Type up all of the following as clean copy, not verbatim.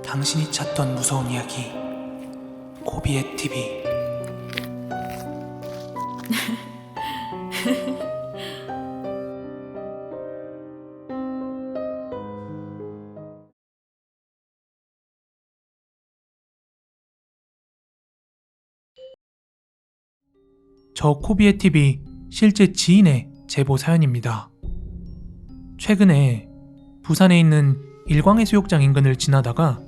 당신이 찾던 무서운 이야기 고비의 TV. 저 코비의 TV 실제 지인의 제보 사연입니다. 최근에 부산에 있는 일광해수욕장 인근을 지나다가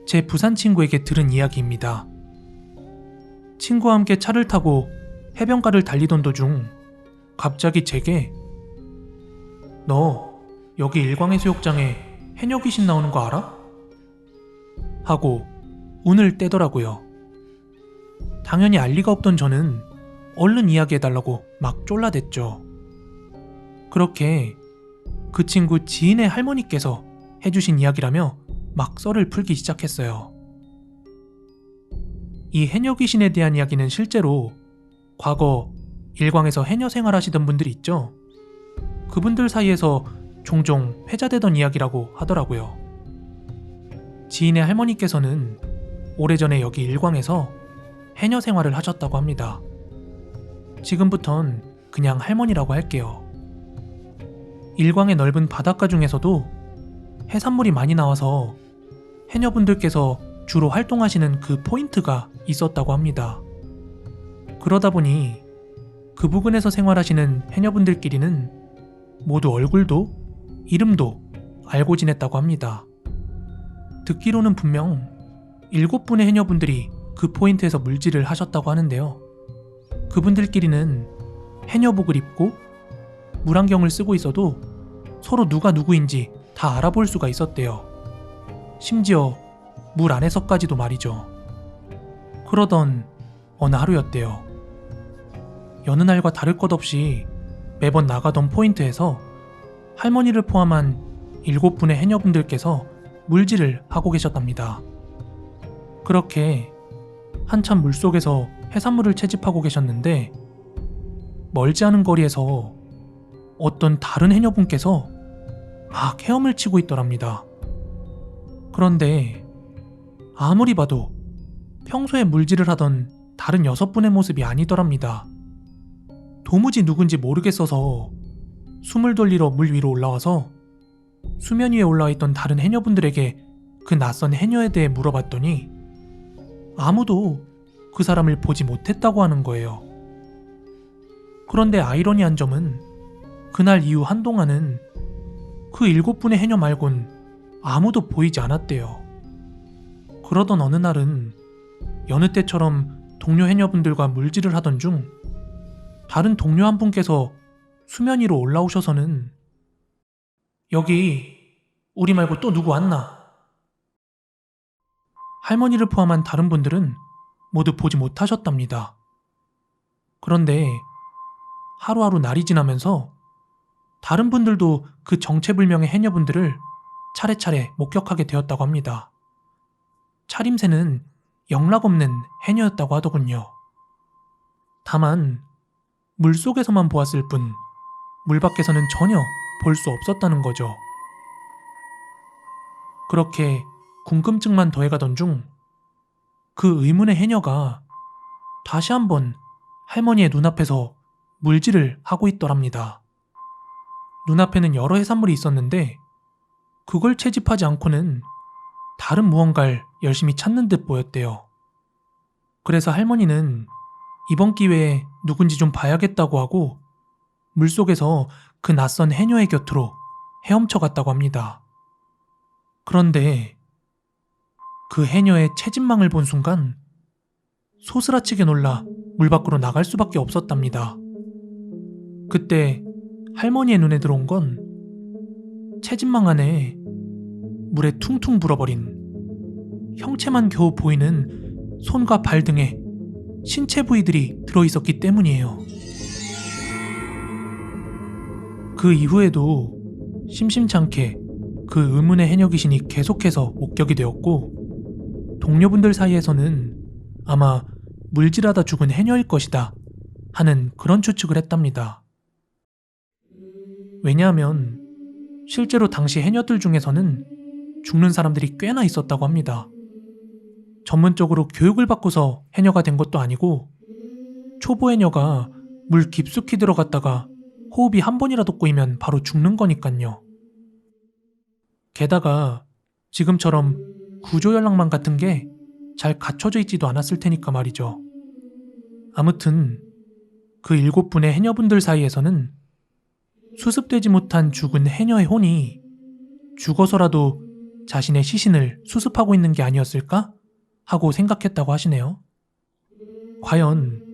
제 부산 친구에게 들은 이야기입니다. 친구와 함께 차를 타고 해변가를 달리던 도중 갑자기 제게 "너 여기 일광해수욕장에 해녀 귀신 나오는 거 알아?" 하고 운을 떼더라고요. 당연히 알 리가 없던 저는 얼른 이야기해달라고 막 쫄라댔죠. 그렇게 그 친구 지인의 할머니께서 해주신 이야기라며 막 썰을 풀기 시작했어요. 이 해녀 귀신에 대한 이야기는 실제로 과거 일광에서 해녀 생활하시던 분들 있죠? 그분들 사이에서 종종 회자되던 이야기라고 하더라고요. 지인의 할머니께서는 오래전에 여기 일광에서 해녀 생활을 하셨다고 합니다. 지금부턴 그냥 할머니라고 할게요. 일광의 넓은 바닷가 중에서도 해산물이 많이 나와서 해녀분들께서 주로 활동하시는 그 포인트가 있었다고 합니다. 그러다 보니 그 부근에서 생활하시는 해녀분들끼리는 모두 얼굴도 이름도 알고 지냈다고 합니다. 듣기로는 분명 7분의 해녀분들이 그 포인트에서 물질을 하셨다고 하는데요. 그분들끼리는 해녀복을 입고 물안경을 쓰고 있어도 서로 누가 누구인지 다 알아볼 수가 있었대요. 심지어 물 안에서까지도 말이죠. 그러던 어느 하루였대요. 여느 날과 다를 것 없이 매번 나가던 포인트에서 할머니를 포함한 7분의 해녀분들께서 물질을 하고 계셨답니다. 그렇게 한참 물속에서 해산물을 채집하고 계셨는데 멀지 않은 거리에서 어떤 다른 해녀분께서 막 헤엄을 치고 있더랍니다. 그런데 아무리 봐도 평소에 물질을 하던 다른 6분의 모습이 아니더랍니다. 도무지 누군지 모르겠어서 숨을 돌리러 물 위로 올라와서 수면 위에 올라와 있던 다른 해녀분들에게 그 낯선 해녀에 대해 물어봤더니 아무도 그 사람을 보지 못했다고 하는 거예요. 그런데 아이러니한 점은 그날 이후 한동안은 그 7분의 해녀 말곤 아무도 보이지 않았대요. 그러던 어느 날은 여느 때처럼 동료 해녀분들과 물질을 하던 중 다른 동료 한 분께서 수면 위로 올라오셔서는 "여기 우리 말고 또 누구 왔나?" 할머니를 포함한 다른 분들은 모두 보지 못하셨답니다. 그런데 하루하루 날이 지나면서 다른 분들도 그 정체불명의 해녀분들을 차례차례 목격하게 되었다고 합니다. 차림새는 영락없는 해녀였다고 하더군요. 다만 물속에서만 보았을 뿐 물 밖에서는 전혀 볼 수 없었다는 거죠. 그렇게 궁금증만 더해가던 중 그 의문의 해녀가 다시 한번 할머니의 눈앞에서 물질을 하고 있더랍니다. 눈앞에는 여러 해산물이 있었는데 그걸 채집하지 않고는 다른 무언가를 열심히 찾는 듯 보였대요. 그래서 할머니는 이번 기회에 누군지 좀 봐야겠다고 하고 물속에서 그 낯선 해녀의 곁으로 헤엄쳐 갔다고 합니다. 그런데 그 해녀의 채집망을 본 순간 소스라치게 놀라 물 밖으로 나갈 수밖에 없었답니다. 그때 할머니의 눈에 들어온 건 채집망 안에 물에 퉁퉁 불어버린 형체만 겨우 보이는 손과 발 등의 신체 부위들이 들어있었기 때문이에요. 그 이후에도 심심찮게 그 의문의 해녀 귀신이 계속해서 목격이 되었고 동료분들 사이에서는 아마 물질하다 죽은 해녀일 것이다 하는 그런 추측을 했답니다. 왜냐하면 실제로 당시 해녀들 중에서는 죽는 사람들이 꽤나 있었다고 합니다. 전문적으로 교육을 받고서 해녀가 된 것도 아니고 초보 해녀가 물 깊숙이 들어갔다가 호흡이 한 번이라도 꼬이면 바로 죽는 거니깐요. 게다가 지금처럼 구조 연락망 같은 게 잘 갖춰져 있지도 않았을 테니까 말이죠. 아무튼 그 7분의 해녀분들 사이에서는 수습되지 못한 죽은 해녀의 혼이 죽어서라도 자신의 시신을 수습하고 있는 게 아니었을까 하고 생각했다고 하시네요. 과연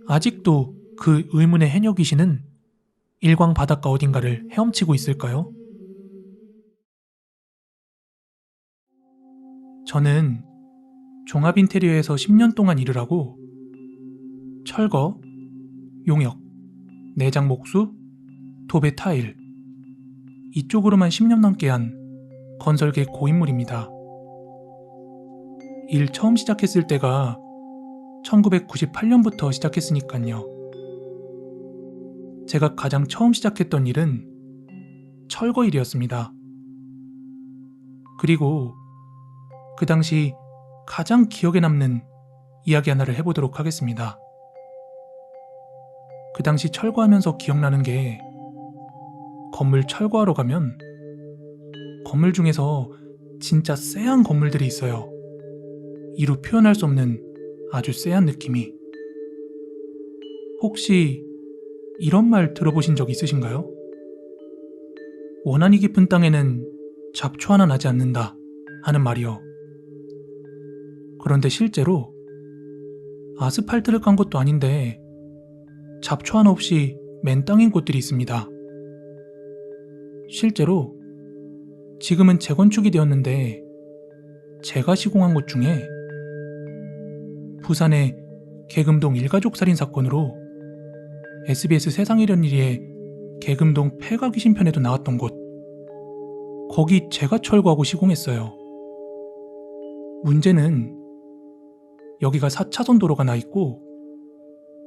아직도 그 의문의 해녀 귀신은 일광 바닷가 어딘가를 헤엄치고 있을까요? 저는 종합 인테리어에서 10년 동안 일을 하고 철거, 용역, 내장 목수, 도배 타일 이쪽으로만 10년 넘게 한 건설계 고인물입니다. 일 처음 시작했을 때가 1998년부터 시작했으니까요. 제가 가장 처음 시작했던 일은 철거 일이었습니다. 그리고 그 당시 가장 기억에 남는 이야기 하나를 해보도록 하겠습니다. 그 당시 철거하면서 기억나는 게 건물 철거하러 가면 건물 중에서 진짜 쎄한 건물들이 있어요. 이루 표현할 수 없는 아주 쎄한 느낌이. 혹시 이런 말 들어보신 적 있으신가요? 원한이 깊은 땅에는 잡초 하나 나지 않는다 하는 말이요. 그런데 실제로 아스팔트를 깐 것도 아닌데 잡초 하나 없이 맨 땅인 곳들이 있습니다. 실제로 지금은 재건축이 되었는데 제가 시공한 곳 중에 부산의 계금동 일가족 살인 사건으로 SBS 세상 이런 일에 계금동 폐가 귀신 편에도 나왔던 곳, 거기 제가 철거하고 시공했어요. 문제는 여기가 4차선 도로가 나 있고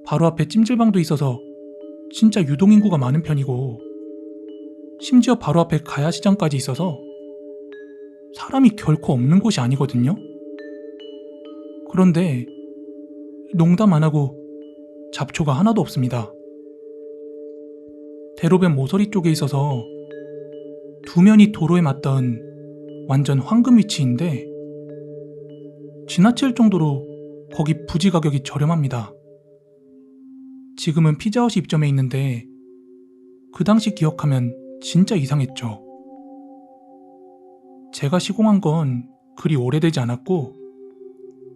바로 앞에 찜질방도 있어서 진짜 유동인구가 많은 편이고 심지어 바로 앞에 가야시장까지 있어서 사람이 결코 없는 곳이 아니거든요. 그런데 농담 안 하고 잡초가 하나도 없습니다. 대로변 모서리 쪽에 있어서 두 면이 도로에 맞닿은 완전 황금 위치인데 지나칠 정도로 거기 부지 가격이 저렴합니다. 지금은 피자헛이 입점해 있는데 그 당시 기억하면 진짜 이상했죠. 제가 시공한 건 그리 오래되지 않았고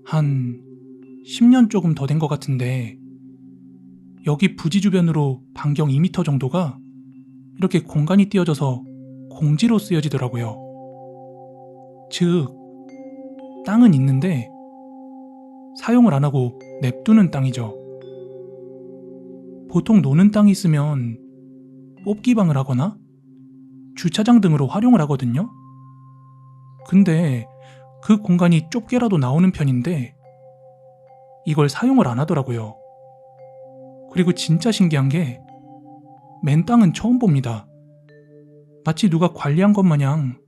한 10년 조금 더 된 것 같은데 여기 부지 주변으로 반경 2m 정도가 이렇게 공간이 띄어져서 공지로 쓰여지더라고요. 즉, 땅은 있는데 사용을 안 하고 냅두는 땅이죠. 보통 노는 땅이 있으면 뽑기방을 하거나 주차장 등으로 활용을 하거든요. 근데 그 공간이 좁게라도 나오는 편인데 이걸 사용을 안 하더라고요. 그리고 진짜 신기한 게 맨 땅은 처음 봅니다. 마치 누가 관리한 것 마냥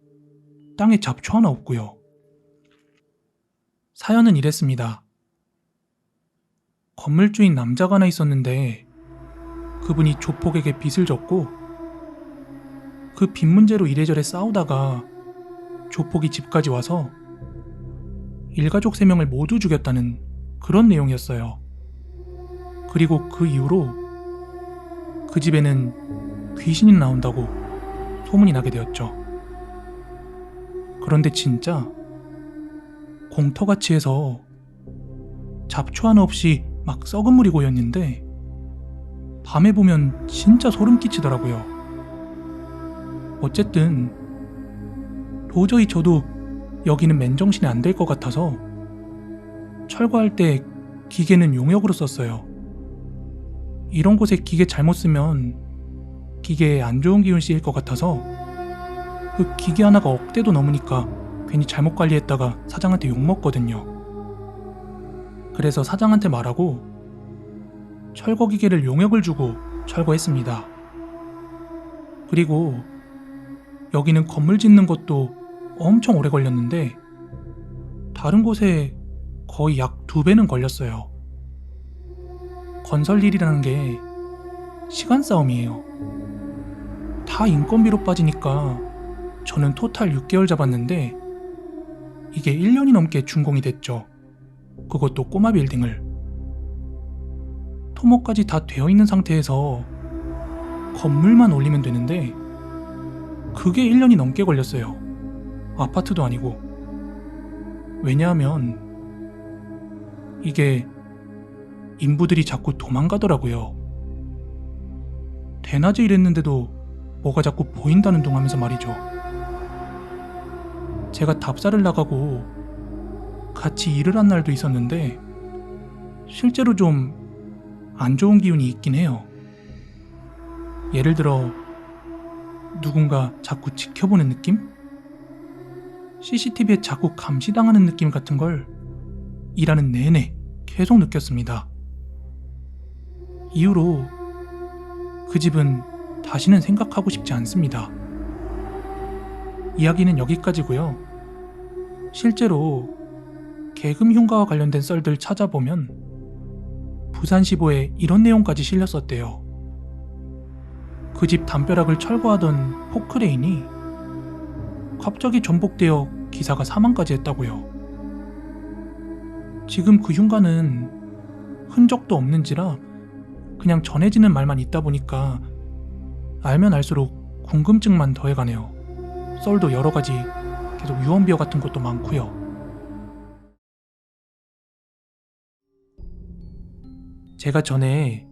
땅에 잡초 하나 없고요. 사연은 이랬습니다. 건물주인 남자가 하나 있었는데 그분이 조폭에게 빚을 졌고 그 빚 문제로 이래저래 싸우다가 조폭이 집까지 와서 일가족 3명을 모두 죽였다는 그런 내용이었어요. 그리고 그 이후로 그 집에는 귀신이 나온다고 소문이 나게 되었죠. 그런데 진짜 공터같이 해서 잡초 하나 없이 막 썩은 물이 고였는데 밤에 보면 진짜 소름 끼치더라고요. 어쨌든 도저히 저도 여기는 맨정신이 안 될 것 같아서 철거할 때 기계는 용역으로 썼어요. 이런 곳에 기계 잘못 쓰면 기계에 안 좋은 기운 씌일 것 같아서 그 기계 하나가 억대도 넘으니까 괜히 잘못 관리했다가 사장한테 욕먹거든요. 그래서 사장한테 말하고 철거 기계를 용역을 주고 철거했습니다. 그리고 여기는 건물 짓는 것도 엄청 오래 걸렸는데 다른 곳에 거의 약 2배는 걸렸어요. 건설 일이라는 게 시간 싸움이에요. 다 인건비로 빠지니까 저는 토탈 6개월 잡았는데 이게 1년이 넘게 준공이 됐죠. 그것도 꼬마 빌딩을. 토목까지 다 되어 있는 상태에서 건물만 올리면 되는데 그게 1년이 넘게 걸렸어요. 아파트도 아니고. 왜냐하면 이게 인부들이 자꾸 도망가더라고요. 대낮에 일했는데도 뭐가 자꾸 보인다는 둥 하면서 말이죠. 제가 답사를 나가고 같이 일을 한 날도 있었는데 실제로 좀 안 좋은 기운이 있긴 해요. 예를 들어 누군가 자꾸 지켜보는 느낌? CCTV에 자꾸 감시당하는 느낌 같은 걸 일하는 내내 계속 느꼈습니다. 이후로 그 집은 다시는 생각하고 싶지 않습니다. 이야기는 여기까지고요. 실제로 계금 흉가와 관련된 썰들 찾아보면 부산시보에 이런 내용까지 실렸었대요. 그 집 담벼락을 철거하던 포크레인이 갑자기 전복되어 기사가 사망까지 했다고요. 지금 그 흉가는 흔적도 없는지라 그냥 전해지는 말만 있다 보니까 알면 알수록 궁금증만 더해가네요. 썰도 여러 가지 계속 유언비어 같은 것도 많고요. 제가 전에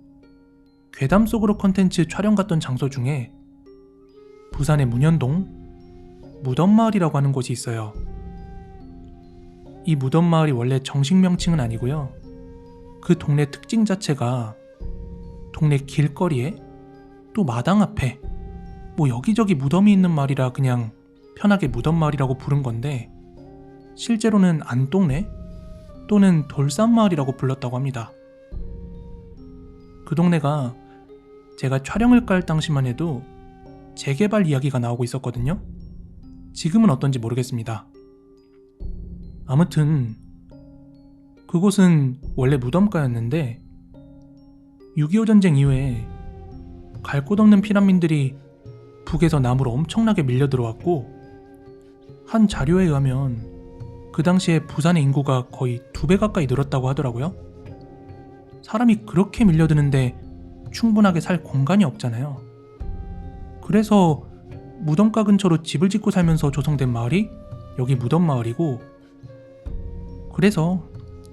괴담 속으로 컨텐츠 촬영 갔던 장소 중에 부산의 문현동 무덤마을이라고 하는 곳이 있어요. 이 무덤마을이 원래 정식 명칭은 아니고요. 그 동네 특징 자체가 동네 길거리에 또 마당 앞에 뭐 여기저기 무덤이 있는 마을이라 그냥 편하게 무덤마을이라고 부른 건데 실제로는 안동네 또는 돌산마을이라고 불렀다고 합니다. 그 동네가 제가 촬영을 깔 당시만 해도 재개발 이야기가 나오고 있었거든요. 지금은 어떤지 모르겠습니다. 아무튼 그곳은 원래 무덤가였는데 6.25 전쟁 이후에 갈 곳 없는 피난민들이 북에서 남으로 엄청나게 밀려 들어왔고 한 자료에 의하면 그 당시에 부산의 인구가 거의 2배 가까이 늘었다고 하더라고요. 사람이 그렇게 밀려드는데 충분하게 살 공간이 없잖아요. 그래서 무덤가 근처로 집을 짓고 살면서 조성된 마을이 여기 무덤마을이고, 그래서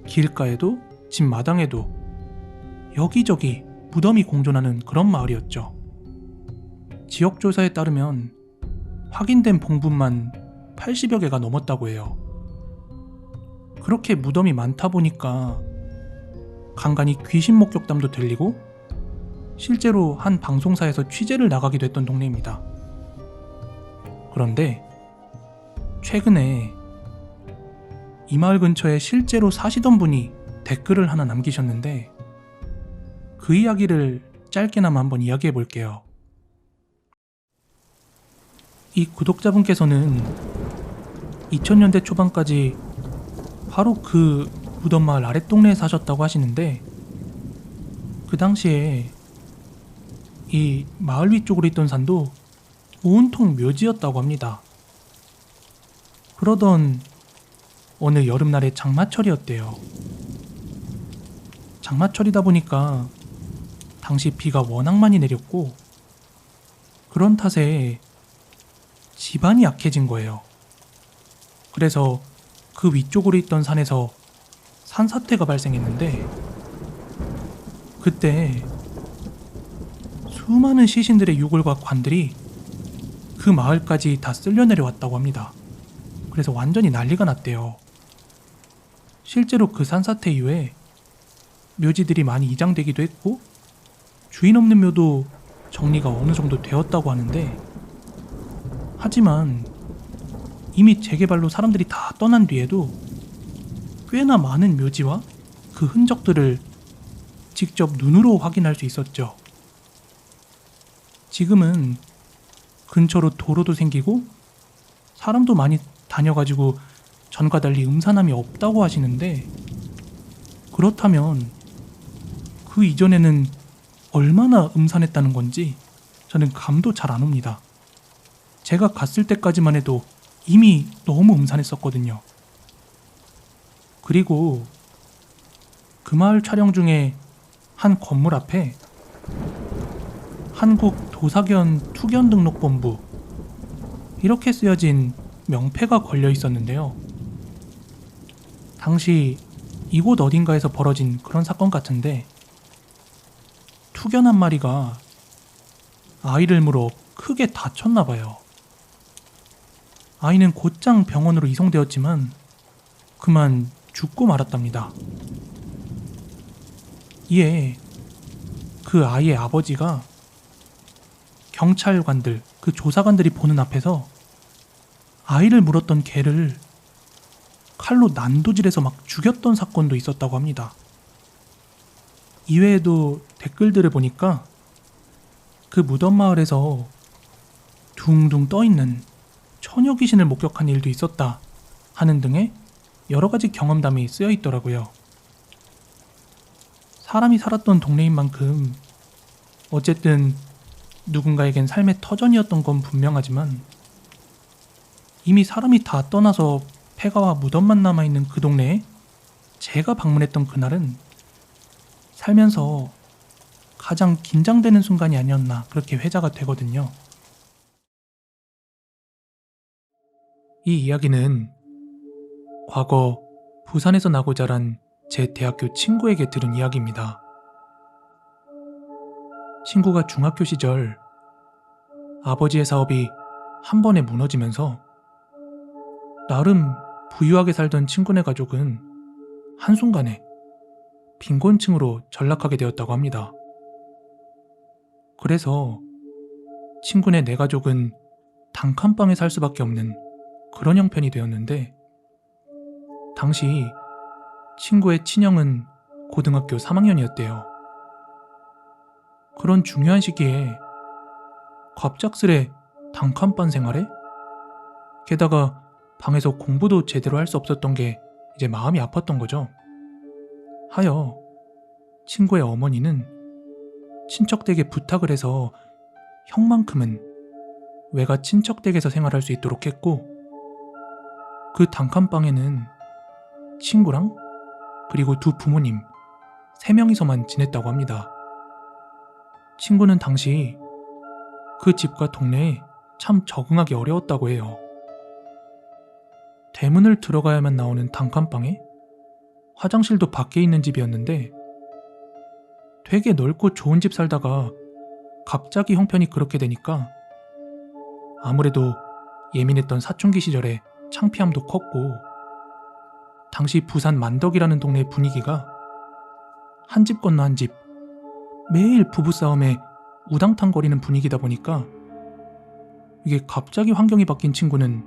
길가에도 집 마당에도 여기저기 무덤이 공존하는 그런 마을이었죠. 지역조사에 따르면 확인된 봉분만 80여 개가 넘었다고 해요. 그렇게 무덤이 많다 보니까 간간히 귀신 목격담도 들리고 실제로 한 방송사에서 취재를 나가기도 했던 동네입니다. 그런데 최근에 이 마을 근처에 실제로 사시던 분이 댓글을 하나 남기셨는데 그 이야기를 짧게나마 한번 이야기해 볼게요. 이 구독자분께서는 2000년대 초반까지 바로 그 무덤마을 아랫동네에 사셨다고 하시는데 그 당시에 이 마을 위쪽으로 있던 산도 온통 묘지였다고 합니다. 그러던 어느 여름날의 장마철이었대요. 장마철이다 보니까 당시 비가 워낙 많이 내렸고 그런 탓에 지반이 약해진 거예요. 그래서 그 위쪽으로 있던 산에서 산사태가 발생했는데 그때 수많은 시신들의 유골과 관들이 그 마을까지 다 쓸려 내려왔다고 합니다. 그래서 완전히 난리가 났대요. 실제로 그 산사태 이후에 묘지들이 많이 이장되기도 했고 주인 없는 묘도 정리가 어느 정도 되었다고 하는데, 하지만 이미 재개발로 사람들이 다 떠난 뒤에도 꽤나 많은 묘지와 그 흔적들을 직접 눈으로 확인할 수 있었죠. 지금은 근처로 도로도 생기고 사람도 많이 다녀가지고 전과 달리 음산함이 없다고 하시는데, 그렇다면 그 이전에는 얼마나 음산했다는 건지 저는 감도 잘 안 옵니다. 제가 갔을 때까지만 해도 이미 너무 음산했었거든요. 그리고 그 마을 촬영 중에 한 건물 앞에 한국 도사견 투견 등록본부 이렇게 쓰여진 명패가 걸려 있었는데요. 당시 이곳 어딘가에서 벌어진 그런 사건 같은데, 투견 한 마리가 아이를 물어 크게 다쳤나 봐요. 아이는 곧장 병원으로 이송되었지만 그만 죽고 말았답니다. 이에 그 아이의 아버지가 경찰관들, 그 조사관들이 보는 앞에서 아이를 물었던 개를 칼로 난도질해서 막 죽였던 사건도 있었다고 합니다. 이외에도 댓글들을 보니까 그 무덤 마을에서 둥둥 떠있는 처녀 귀신을 목격한 일도 있었다 하는 등의 여러 가지 경험담이 쓰여 있더라고요. 사람이 살았던 동네인 만큼 어쨌든 누군가에겐 삶의 터전이었던 건 분명하지만, 이미 사람이 다 떠나서 폐가와 무덤만 남아있는 그 동네에 제가 방문했던 그날은 살면서 가장 긴장되는 순간이 아니었나 그렇게 회자가 되거든요. 이 이야기는 과거 부산에서 나고 자란 제 대학교 친구에게 들은 이야기입니다. 친구가 중학교 시절 아버지의 사업이 한 번에 무너지면서 나름 부유하게 살던 친구네 가족은 한순간에 빈곤층으로 전락하게 되었다고 합니다. 그래서 친구네 네 가족은 단칸방에 살 수밖에 없는 그런 형편이 되었는데, 당시 친구의 친형은 고등학교 3학년이었대요. 그런 중요한 시기에 갑작스레 단칸방 생활에, 게다가 방에서 공부도 제대로 할 수 없었던 게 이제 마음이 아팠던 거죠. 하여 친구의 어머니는 친척댁에 부탁을 해서 형만큼은 외가 친척댁에서 생활할 수 있도록 했고, 그 단칸방에는 친구랑 그리고 두 부모님 3명이서만 지냈다고 합니다. 친구는 당시 그 집과 동네에 참 적응하기 어려웠다고 해요. 대문을 들어가야만 나오는 단칸방에 화장실도 밖에 있는 집이었는데, 되게 넓고 좋은 집 살다가 갑자기 형편이 그렇게 되니까 아무래도 예민했던 사춘기 시절에 창피함도 컸고, 당시 부산 만덕이라는 동네 분위기가 한 집 건너 한 집 매일 부부싸움에 우당탕거리는 분위기다 보니까 이게 갑자기 환경이 바뀐 친구는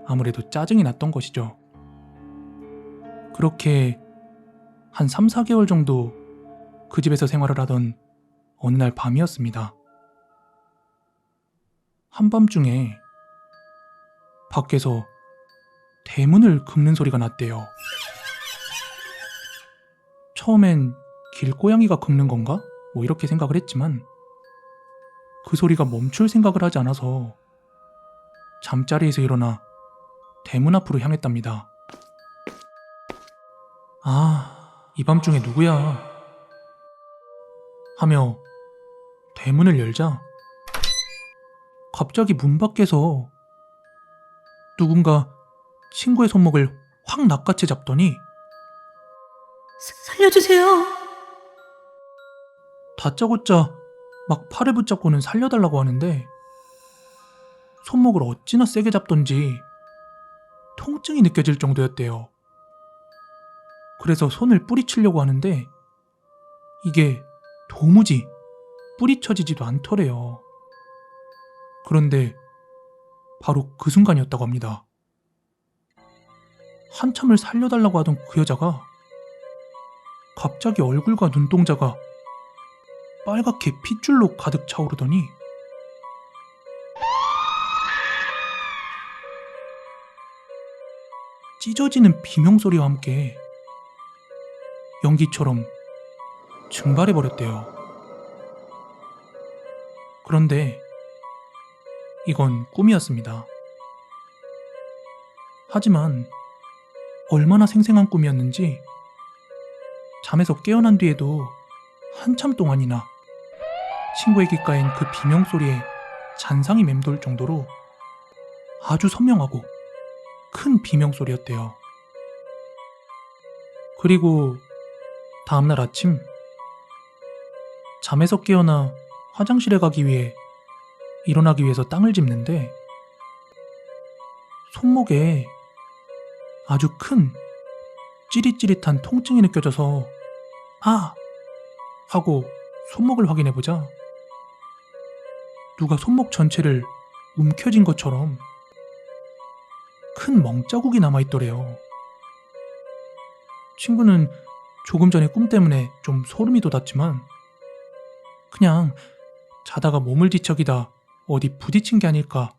아무래도 짜증이 났던 것이죠. 그렇게 한 3, 4개월 정도 그 집에서 생활을 하던 어느 날 밤이었습니다. 한밤중에 밖에서 대문을 긁는 소리가 났대요. 처음엔 길고양이가 긁는 건가? 뭐 이렇게 생각을 했지만 그 소리가 멈출 생각을 하지 않아서 잠자리에서 일어나 대문 앞으로 향했답니다. 아, 이 밤중에 누구야? 하며 대문을 열자 갑자기 문 밖에서 누군가 친구의 손목을 확 낚아채 잡더니 살려주세요. 다짜고짜 막 팔을 붙잡고는 살려달라고 하는데, 손목을 어찌나 세게 잡던지 통증이 느껴질 정도였대요. 그래서 손을 뿌리치려고 하는데 이게 도무지 뿌리쳐지지도 않더래요. 그런데 바로 그 순간이었다고 합니다. 한참을 살려달라고 하던 그 여자가 갑자기 얼굴과 눈동자가 빨갛게 핏줄로 가득 차오르더니, 찢어지는 비명소리와 함께 연기처럼 증발해버렸대요. 그런데 이건 꿈이었습니다. 하지만 얼마나 생생한 꿈이었는지 잠에서 깨어난 뒤에도 한참 동안이나 친구의 귓가엔 그 비명소리에 잔상이 맴돌 정도로 아주 선명하고 큰 비명소리였대요. 그리고 다음날 아침 잠에서 깨어나 화장실에 가기 위해 일어나기 위해서 땅을 짚는데 손목에 아주 큰 찌릿찌릿한 통증이 느껴져서 아! 하고 손목을 확인해보자 누가 손목 전체를 움켜쥔 것처럼 큰 멍자국이 남아있더래요. 친구는 조금 전에 꿈 때문에 좀 소름이 돋았지만 그냥 자다가 몸을 뒤척이다 어디 부딪힌 게 아닐까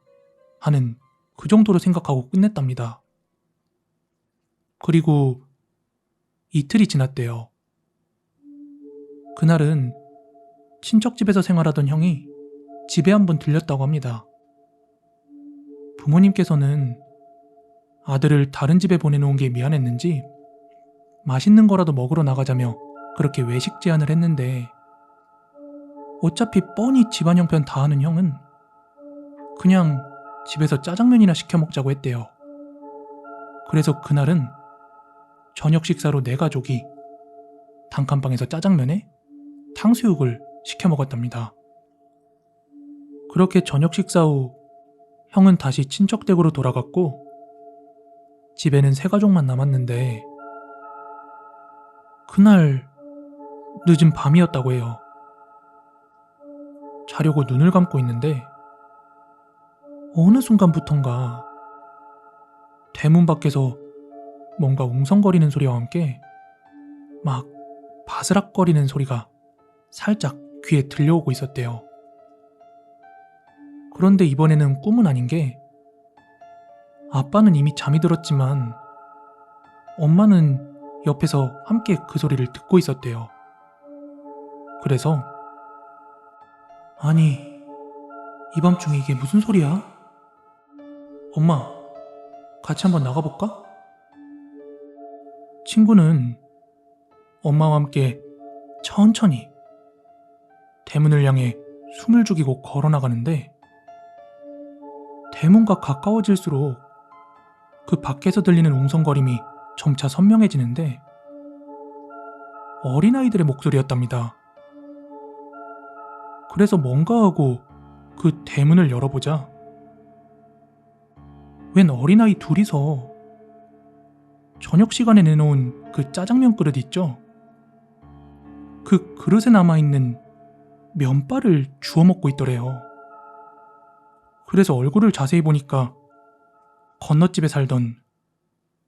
하는 그 정도로 생각하고 끝냈답니다. 그리고 이틀이 지났대요. 그날은 친척집에서 생활하던 형이 집에 한번 들렸다고 합니다. 부모님께서는 아들을 다른 집에 보내놓은 게 미안했는지 맛있는 거라도 먹으러 나가자며 그렇게 외식 제안을 했는데 어차피 뻔히 집안 형편 다 아는 형은 그냥 집에서 짜장면이나 시켜 먹자고 했대요. 그래서 그날은 저녁 식사로 네 가족이 단칸방에서 짜장면에 탕수육을 시켜 먹었답니다. 그렇게 저녁 식사 후 형은 다시 친척 댁으로 돌아갔고 집에는 세 가족만 남았는데 그날 늦은 밤이었다고 해요. 자려고 눈을 감고 있는데 어느 순간부턴가 대문 밖에서 뭔가 웅성거리는 소리와 함께 막 바스락거리는 소리가 살짝 귀에 들려오고 있었대요. 그런데 이번에는 꿈은 아닌 게 아빠는 이미 잠이 들었지만 엄마는 옆에서 함께 그 소리를 듣고 있었대요. 그래서 아니, 이 밤중에 이게 무슨 소리야? 엄마, 같이 한번 나가볼까? 친구는 엄마와 함께 천천히 대문을 향해 숨을 죽이고 걸어나가는데 대문과 가까워질수록 그 밖에서 들리는 웅성거림이 점차 선명해지는데 어린아이들의 목소리였답니다. 그래서 뭔가 하고 그 대문을 열어보자 웬 어린아이 둘이서 저녁 시간에 내놓은 그 짜장면 그릇 있죠? 그 그릇에 남아있는 면발을 주워 먹고 있더래요. 그래서 얼굴을 자세히 보니까 건너집에 살던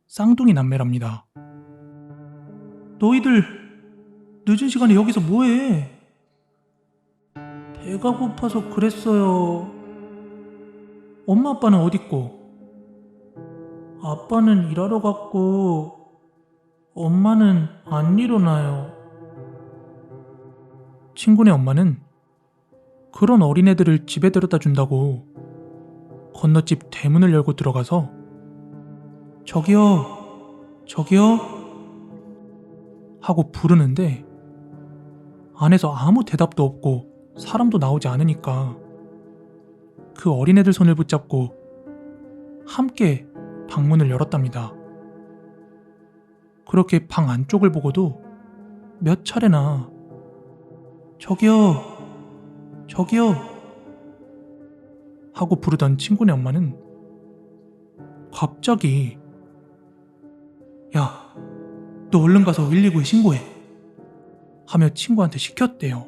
쌍둥이 남매랍니다. 너희들 늦은 시간에 여기서 뭐해? 배가 고파서 그랬어요. 엄마 아빠는 어딨고? 아빠는 일하러 갔고 엄마는 안 일어나요. 친구네 엄마는 그런 어린애들을 집에 데려다 준다고 건너집 대문을 열고 들어가서 저기요, 저기요 하고 부르는데 안에서 아무 대답도 없고 사람도 나오지 않으니까 그 어린애들 손을 붙잡고 함께 방문을 열었답니다. 그렇게 방 안쪽을 보고도 몇 차례나 저기요, 저기요 하고 부르던 친구네 엄마는 갑자기 야, 너 얼른 가서 119에 신고해 하며 친구한테 시켰대요.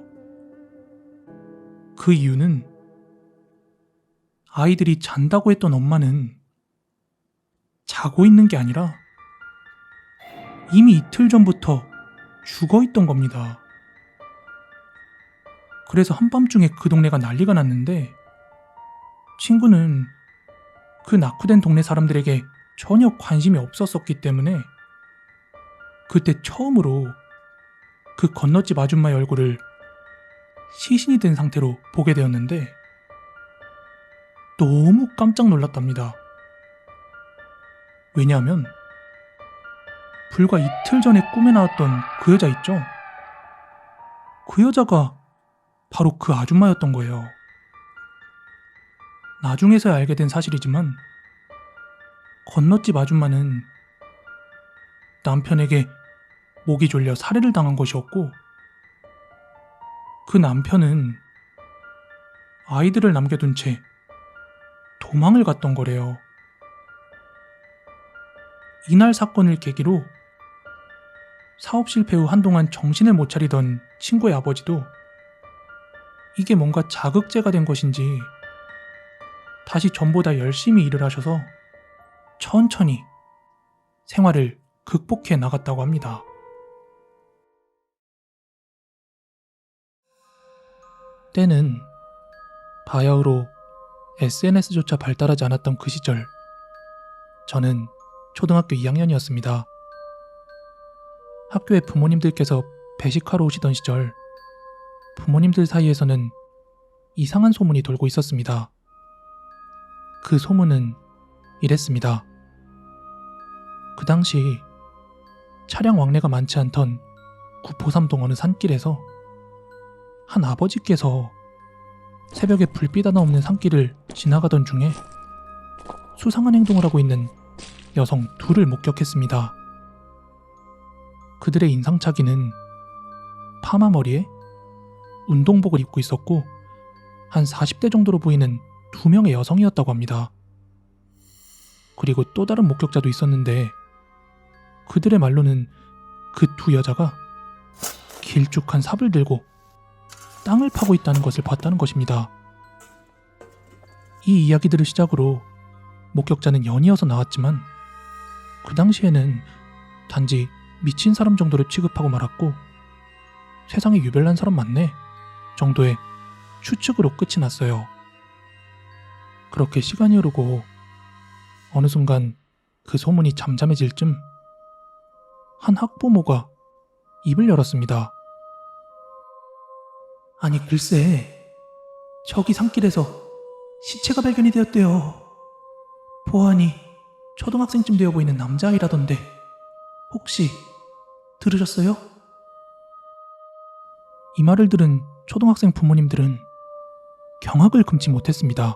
그 이유는 아이들이 잔다고 했던 엄마는 자고 있는 게 아니라 이미 이틀 전부터 죽어있던 겁니다. 그래서 한밤중에 그 동네가 난리가 났는데 친구는 그 낙후된 동네 사람들에게 전혀 관심이 없었었기 때문에 그때 처음으로 그 건너집 아줌마의 얼굴을 시신이 된 상태로 보게 되었는데 너무 깜짝 놀랐답니다. 왜냐하면 불과 이틀 전에 꿈에 나왔던 그 여자 있죠? 그 여자가 바로 그 아줌마였던 거예요. 나중에서야 알게 된 사실이지만 건너집 아줌마는 남편에게 목이 졸려 살해를 당한 것이었고 그 남편은 아이들을 남겨둔 채 도망을 갔던 거래요. 이날 사건을 계기로 사업 실패 후 한동안 정신을 못 차리던 친구의 아버지도 이게 뭔가 자극제가 된 것인지 다시 전보다 열심히 일을 하셔서 천천히 생활을 극복해 나갔다고 합니다. 때는 바야흐로 SNS조차 발달하지 않았던 그 시절, 저는 초등학교 2학년이었습니다. 학교에 부모님들께서 배식하러 오시던 시절, 부모님들 사이에서는 이상한 소문이 돌고 있었습니다. 그 소문은 이랬습니다. 그 당시 차량 왕래가 많지 않던 구포삼동 어느 산길에서 한 아버지께서 새벽에 불빛 하나 없는 산길을 지나가던 중에 수상한 행동을 하고 있는 여성 둘을 목격했습니다. 그들의 인상착의는 파마 머리에 운동복을 입고 있었고 한 40대 정도로 보이는 두 명의 여성이었다고 합니다. 그리고 또 다른 목격자도 있었는데 그들의 말로는 그 두 여자가 길쭉한 삽을 들고 땅을 파고 있다는 것을 봤다는 것입니다. 이 이야기들을 시작으로 목격자는 연이어서 나왔지만 그 당시에는 단지 미친 사람 정도로 취급하고 말았고 세상에 유별난 사람 많네 정도의 추측으로 끝이 났어요. 그렇게 시간이 흐르고 어느 순간 그 소문이 잠잠해질 쯤 한 학부모가 입을 열었습니다. 아니 글쎄, 저기 산길에서 시체가 발견이 되었대요. 보아하니 초등학생쯤 되어 보이는 남자아이라던데 혹시 들으셨어요? 이 말을 들은 초등학생 부모님들은 경악을 금치 못했습니다.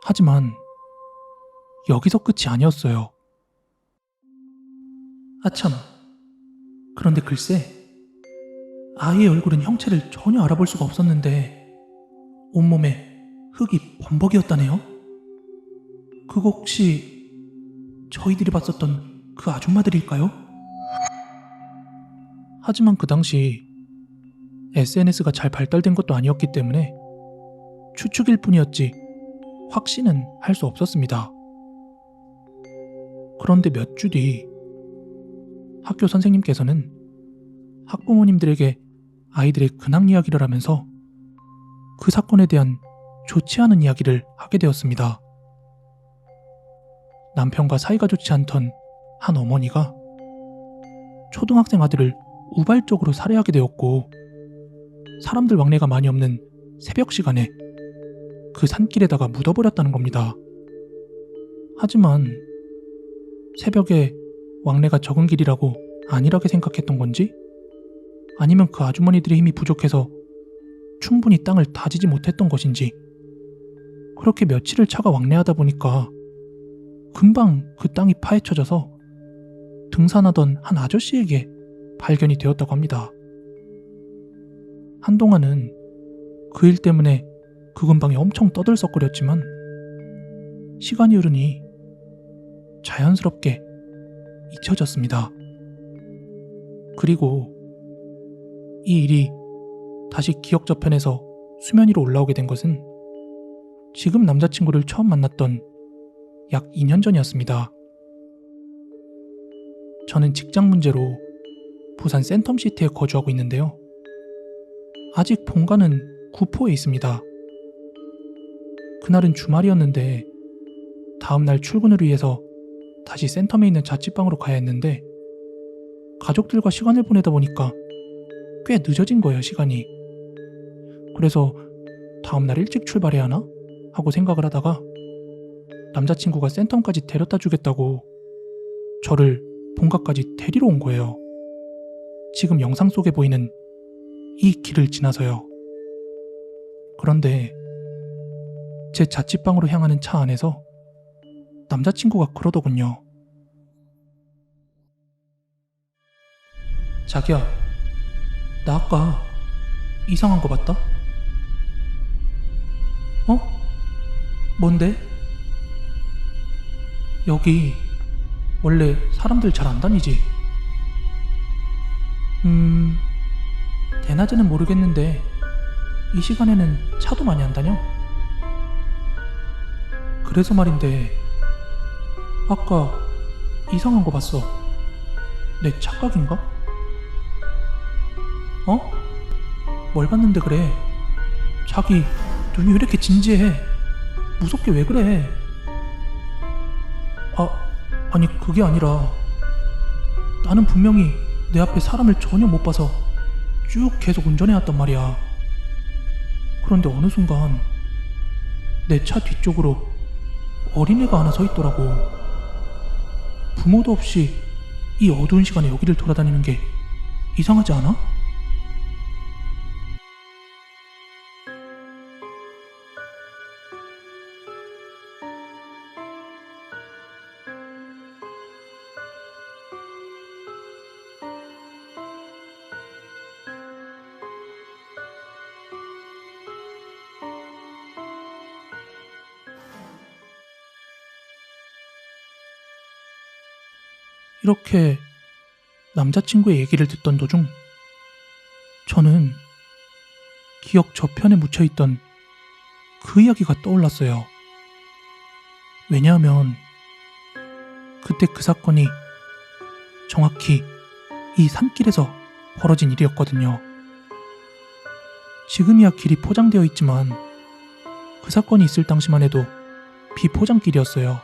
하지만 여기서 끝이 아니었어요. 아참, 그런데 글쎄, 아이의 얼굴은 형체를 전혀 알아볼 수가 없었는데 온몸에 흙이 범벅이었다네요. 그거 혹시 저희들이 봤었던 그 아줌마들일까요? 하지만 그 당시 SNS가 잘 발달된 것도 아니었기 때문에 추측일 뿐이었지 확신은 할 수 없었습니다. 그런데 몇 주 뒤 학교 선생님께서는 학부모님들에게 아이들의 근황 이야기를 하면서 그 사건에 대한 좋지 않은 이야기를 하게 되었습니다. 남편과 사이가 좋지 않던 한 어머니가 초등학생 아들을 우발적으로 살해하게 되었고 사람들 왕래가 많이 없는 새벽 시간에 그 산길에다가 묻어버렸다는 겁니다. 하지만 새벽에 왕래가 적은 길이라고 안일하게 생각했던 건지 아니면 그 아주머니들의 힘이 부족해서 충분히 땅을 다지지 못했던 것인지 그렇게 며칠을 차가 왕래하다 보니까 금방 그 땅이 파헤쳐져서 등산하던 한 아저씨에게 발견이 되었다고 합니다. 한동안은 그 일 때문에 그 근방에 엄청 떠들썩거렸지만 시간이 흐르니 자연스럽게 잊혀졌습니다. 그리고 이 일이 다시 기억 저편에서 수면 위로 올라오게 된 것은 지금 남자친구를 처음 만났던 약 2년 전이었습니다. 저는 직장 문제로 부산 센텀시티에 거주하고 있는데요. 아직 본가는 구포에 있습니다. 그날은 주말이었는데 다음날 출근을 위해서 다시 센텀에 있는 자취방으로 가야 했는데 가족들과 시간을 보내다 보니까 꽤 늦어진 거예요, 시간이. 그래서 다음날 일찍 출발해야 하나? 하고 생각을 하다가 남자친구가 센텀까지 데려다 주겠다고 저를 본가까지 데리러 온 거예요. 지금 영상 속에 보이는 이 길을 지나서요. 그런데 제 자취방으로 향하는 차 안에서 남자친구가 그러더군요. 자기야, 나 아까 이상한 거 봤다? 어? 뭔데? 여기 원래 사람들 잘 안 다니지? 대낮에는 모르겠는데 이 시간에는 차도 많이 안 다녀. 그래서 말인데 아까 이상한 거 봤어. 내 착각인가? 어? 뭘 봤는데 그래? 자기 눈이 왜 이렇게 진지해? 무섭게 왜 그래? 아니 그게 아니라 나는 분명히 내 앞에 사람을 전혀 못 봐서 쭉 계속 운전해왔단 말이야. 그런데 어느 순간 내 차 뒤쪽으로 어린애가 하나 서 있더라고. 부모도 없이 이 어두운 시간에 여기를 돌아다니는 게 이상하지 않아? 이렇게 남자친구의 얘기를 듣던 도중 저는 기억 저편에 묻혀있던 그 이야기가 떠올랐어요. 왜냐하면 그때 그 사건이 정확히 이 산길에서 벌어진 일이었거든요. 지금이야 길이 포장되어 있지만 그 사건이 있을 당시만 해도 비포장길이었어요.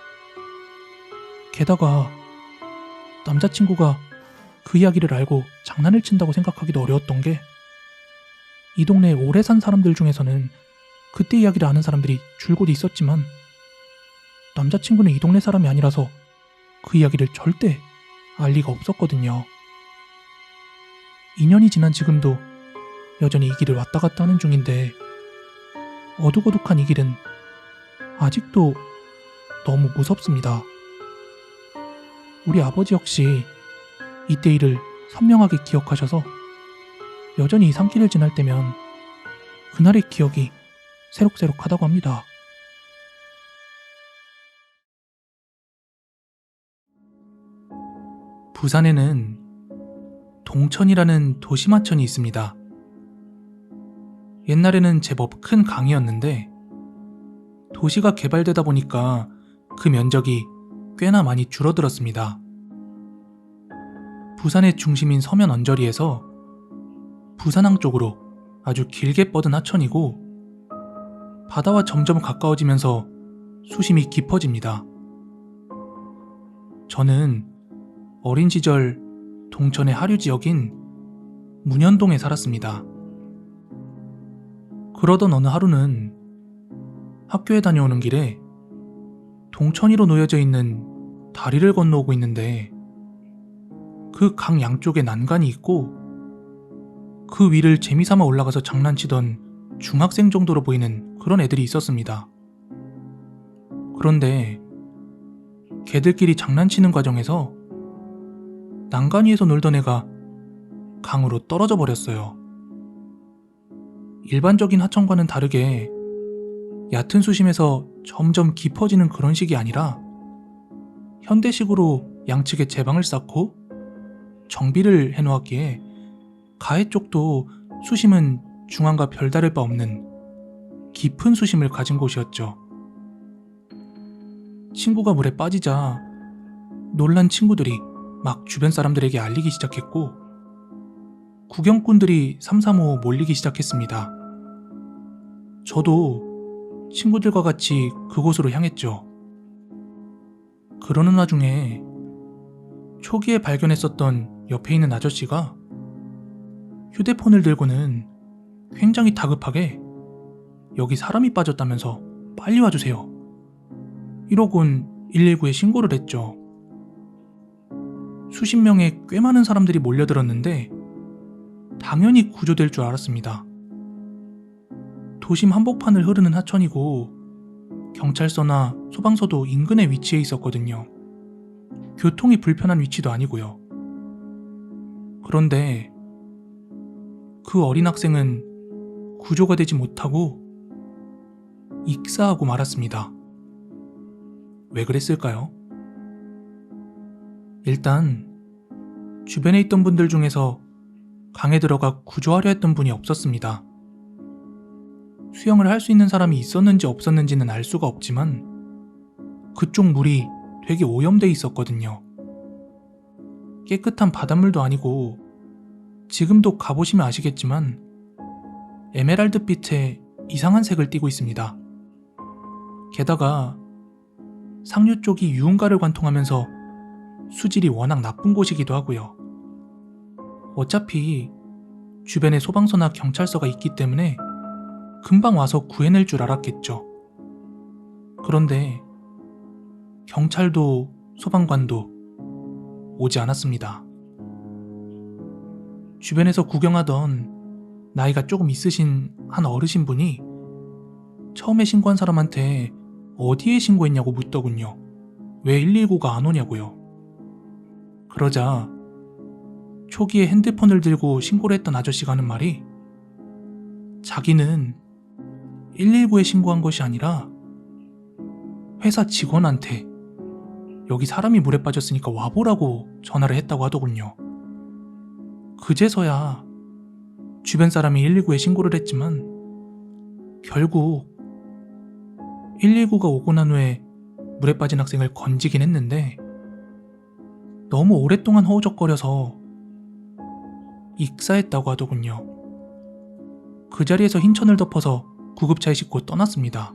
게다가 남자친구가 그 이야기를 알고 장난을 친다고 생각하기도 어려웠던 게 이 동네에 오래 산 사람들 중에서는 그때 이야기를 아는 사람들이 줄곧 있었지만 남자친구는 이 동네 사람이 아니라서 그 이야기를 절대 알 리가 없었거든요. 2년이 지난 지금도 여전히 이 길을 왔다 갔다 하는 중인데 어둑어둑한 이 길은 아직도 너무 무섭습니다. 우리 아버지 역시 이때 일을 선명하게 기억하셔서 여전히 이 산길을 지날 때면 그날의 기억이 새록새록하다고 합니다. 부산에는 동천이라는 도시마천이 있습니다. 옛날에는 제법 큰 강이었는데 도시가 개발되다 보니까 그 면적이 꽤나 많이 줄어들었습니다. 부산의 중심인 서면 언저리에서 부산항 쪽으로 아주 길게 뻗은 하천이고 바다와 점점 가까워지면서 수심이 깊어집니다. 저는 어린 시절 동천의 하류 지역인 문현동에 살았습니다. 그러던 어느 하루는 학교에 다녀오는 길에 동천이로 놓여져 있는 다리를 건너오고 있는데 그 강 양쪽에 난간이 있고 그 위를 재미삼아 올라가서 장난치던 중학생 정도로 보이는 그런 애들이 있었습니다. 그런데 걔들끼리 장난치는 과정에서 난간 위에서 놀던 애가 강으로 떨어져 버렸어요. 일반적인 하천과는 다르게 얕은 수심에서 점점 깊어지는 그런 식이 아니라 현대식으로 양측에 제방을 쌓고 정비를 해놓았기에 가해 쪽도 수심은 중앙과 별다를 바 없는 깊은 수심을 가진 곳이었죠. 친구가 물에 빠지자 놀란 친구들이 막 주변 사람들에게 알리기 시작했고 구경꾼들이 삼삼오오 몰리기 시작했습니다. 저도 친구들과 같이 그곳으로 향했죠. 그러는 와중에 초기에 발견했었던 옆에 있는 아저씨가 휴대폰을 들고는 굉장히 다급하게 여기 사람이 빠졌다면서 빨리 와주세요. 이러곤 119에 신고를 했죠. 수십 명의 꽤 많은 사람들이 몰려들었는데 당연히 구조될 줄 알았습니다. 도심 한복판을 흐르는 하천이고 경찰서나 소방서도 인근에 위치해 있었거든요. 교통이 불편한 위치도 아니고요. 그런데 그 어린 학생은 구조가 되지 못하고 익사하고 말았습니다. 왜 그랬을까요? 일단 주변에 있던 분들 중에서 강에 들어가 구조하려 했던 분이 없었습니다. 수영을 할 수 있는 사람이 있었는지 없었는지는 알 수가 없지만 그쪽 물이 되게 오염돼 있었거든요. 깨끗한 바닷물도 아니고 지금도 가보시면 아시겠지만 에메랄드빛의 이상한 색을 띠고 있습니다. 게다가 상류 쪽이 유흥가를 관통하면서 수질이 워낙 나쁜 곳이기도 하고요. 어차피 주변에 소방서나 경찰서가 있기 때문에 금방 와서 구해낼 줄 알았겠죠. 그런데 경찰도 소방관도 오지 않았습니다. 주변에서 구경하던 나이가 조금 있으신 한 어르신분이 처음에 신고한 사람한테 어디에 신고했냐고 묻더군요. 왜 119가 안 오냐고요. 그러자 초기에 핸드폰을 들고 신고를 했던 아저씨가 하는 말이 자기는 119에 신고한 것이 아니라 회사 직원한테 여기 사람이 물에 빠졌으니까 와보라고 전화를 했다고 하더군요. 그제서야 주변 사람이 119에 신고를 했지만 결국 119가 오고 난 후에 물에 빠진 학생을 건지긴 했는데 너무 오랫동안 허우적거려서 익사했다고 하더군요. 그 자리에서 흰천을 덮어서 구급차에 싣고 떠났습니다.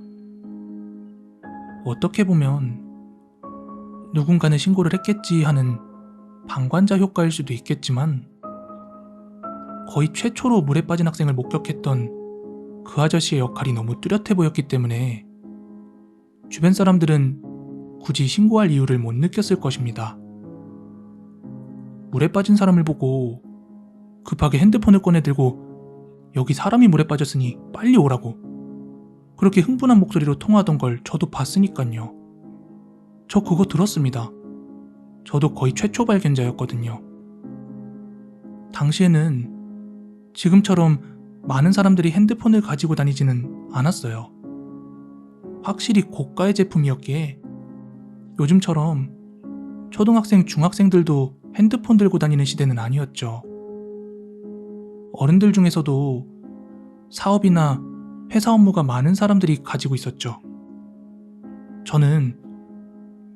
어떻게 보면 누군가는 신고를 했겠지 하는 방관자 효과일 수도 있겠지만 거의 최초로 물에 빠진 학생을 목격했던 그 아저씨의 역할이 너무 뚜렷해 보였기 때문에 주변 사람들은 굳이 신고할 이유를 못 느꼈을 것입니다. 물에 빠진 사람을 보고 급하게 핸드폰을 꺼내 들고 여기 사람이 물에 빠졌으니 빨리 오라고 그렇게 흥분한 목소리로 통화하던 걸 저도 봤으니깐요. 저 그거 들었습니다. 저도 거의 최초 발견자였거든요. 당시에는 지금처럼 많은 사람들이 핸드폰을 가지고 다니지는 않았어요. 확실히 고가의 제품이었기에 요즘처럼 초등학생, 중학생들도 핸드폰 들고 다니는 시대는 아니었죠. 어른들 중에서도 사업이나 회사 업무가 많은 사람들이 가지고 있었죠. 저는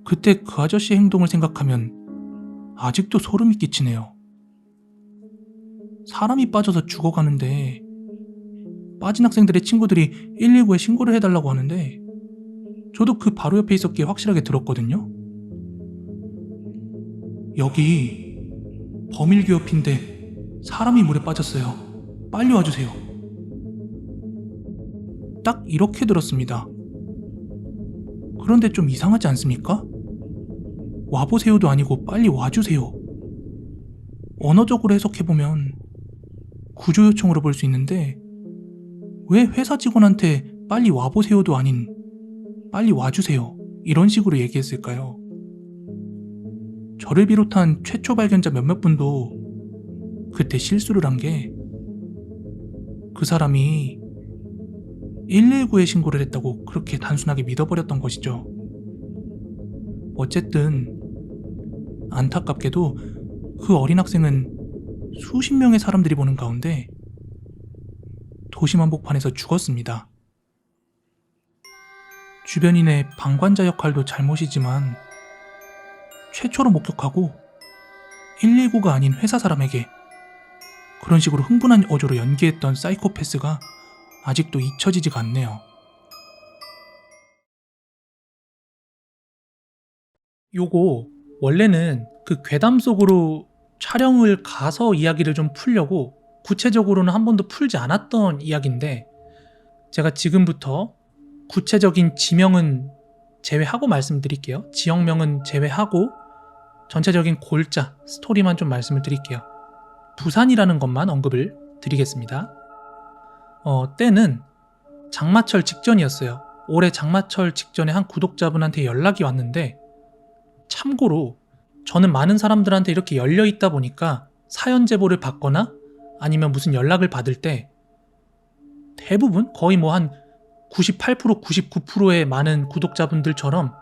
그때 그 아저씨의 행동을 생각하면 아직도 소름이 끼치네요. 사람이 빠져서 죽어가는데 빠진 학생들의 친구들이 119에 신고를 해달라고 하는데 저도 그 바로 옆에 있었기에 확실하게 들었거든요. 여기 범일교 옆인데 사람이 물에 빠졌어요. 빨리 와주세요. 딱 이렇게 들었습니다. 그런데 좀 이상하지 않습니까? 와보세요도 아니고 빨리 와주세요. 언어적으로 해석해보면 구조 요청으로 볼 수 있는데 왜 회사 직원한테 빨리 와보세요도 아닌 빨리 와주세요 이런 식으로 얘기했을까요? 저를 비롯한 최초 발견자 몇몇 분도 그때 실수를 한 게 그 사람이 119에 신고를 했다고 그렇게 단순하게 믿어버렸던 것이죠. 어쨌든 안타깝게도 그 어린 학생은 수십 명의 사람들이 보는 가운데 도심 한복판에서 죽었습니다. 주변인의 방관자 역할도 잘못이지만 최초로 목격하고 119가 아닌 회사 사람에게 그런 식으로 흥분한 어조로 연기했던 사이코패스가 아직도 잊혀지지가 않네요. 요거 원래는 그 괴담 속으로 촬영을 가서 이야기를 좀 풀려고 구체적으로는 한 번도 풀지 않았던 이야기인데, 제가 지금부터 구체적인 지명은 제외하고 말씀드릴게요. 지역명은 제외하고 전체적인 골자, 스토리만 좀 말씀을 드릴게요. 부산이라는 것만 언급을 드리겠습니다. 때는 장마철 직전이었어요. 올해 장마철 직전에 한 구독자분한테 연락이 왔는데, 참고로 저는 많은 사람들한테 이렇게 열려있다 보니까 사연 제보를 받거나 아니면 무슨 연락을 받을 때 대부분 거의 뭐 한 98%, 99%의 많은 구독자분들처럼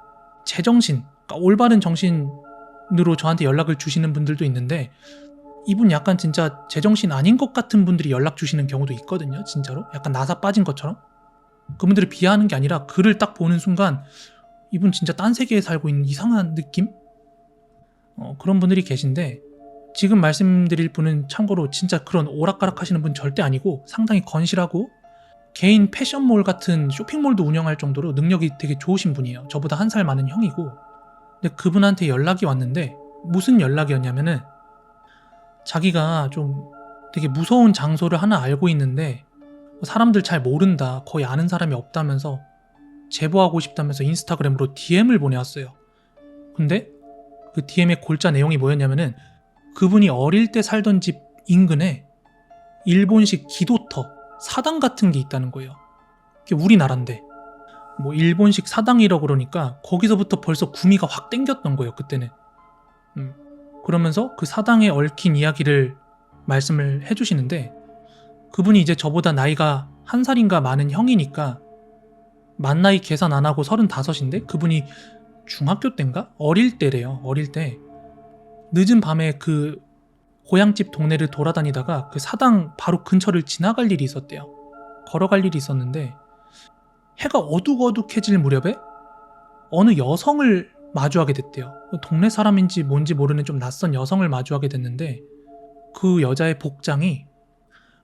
제정신, 그러니까 올바른 정신으로 저한테 연락을 주시는 분들도 있는데, 이분 약간 진짜 제정신 아닌 것 같은 분들이 연락 주시는 경우도 있거든요. 진짜로 약간 나사 빠진 것처럼. 그분들을 비하하는 게 아니라 글을 딱 보는 순간 이분 진짜 딴 세계에 살고 있는 이상한 느낌? 그런 분들이 계신데, 지금 말씀드릴 분은 참고로 진짜 그런 오락가락 하시는 분 절대 아니고 상당히 건실하고 개인 패션몰 같은 쇼핑몰도 운영할 정도로 능력이 되게 좋으신 분이에요. 저보다 한 살 많은 형이고. 근데 그분한테 연락이 왔는데, 무슨 연락이었냐면은 자기가 좀 되게 무서운 장소를 하나 알고 있는데 사람들 잘 모른다, 거의 아는 사람이 없다면서 제보하고 싶다면서 인스타그램으로 DM을 보내왔어요. 근데 그 DM의 골자 내용이 뭐였냐면은 그분이 어릴 때 살던 집 인근에 일본식 기도터, 사당 같은 게 있다는 거예요. 그게 우리나라인데 뭐 일본식 사당이라고 그러니까 거기서부터 벌써 구미가 확 땡겼던 거예요, 그때는. 그러면서 그 사당에 얽힌 이야기를 말씀을 해주시는데, 그분이 이제 저보다 나이가 한 살인가 많은 형이니까 만 나이 계산 안 하고 35인데 그분이 중학교 때인가? 어릴 때래요. 어릴 때 늦은 밤에 그 고향집 동네를 돌아다니다가 그 사당 바로 근처를 지나갈 일이 있었대요. 걸어갈 일이 있었는데 해가 어둑어둑해질 무렵에 어느 여성을 마주하게 됐대요. 동네 사람인지 뭔지 모르는 좀 낯선 여성을 마주하게 됐는데, 그 여자의 복장이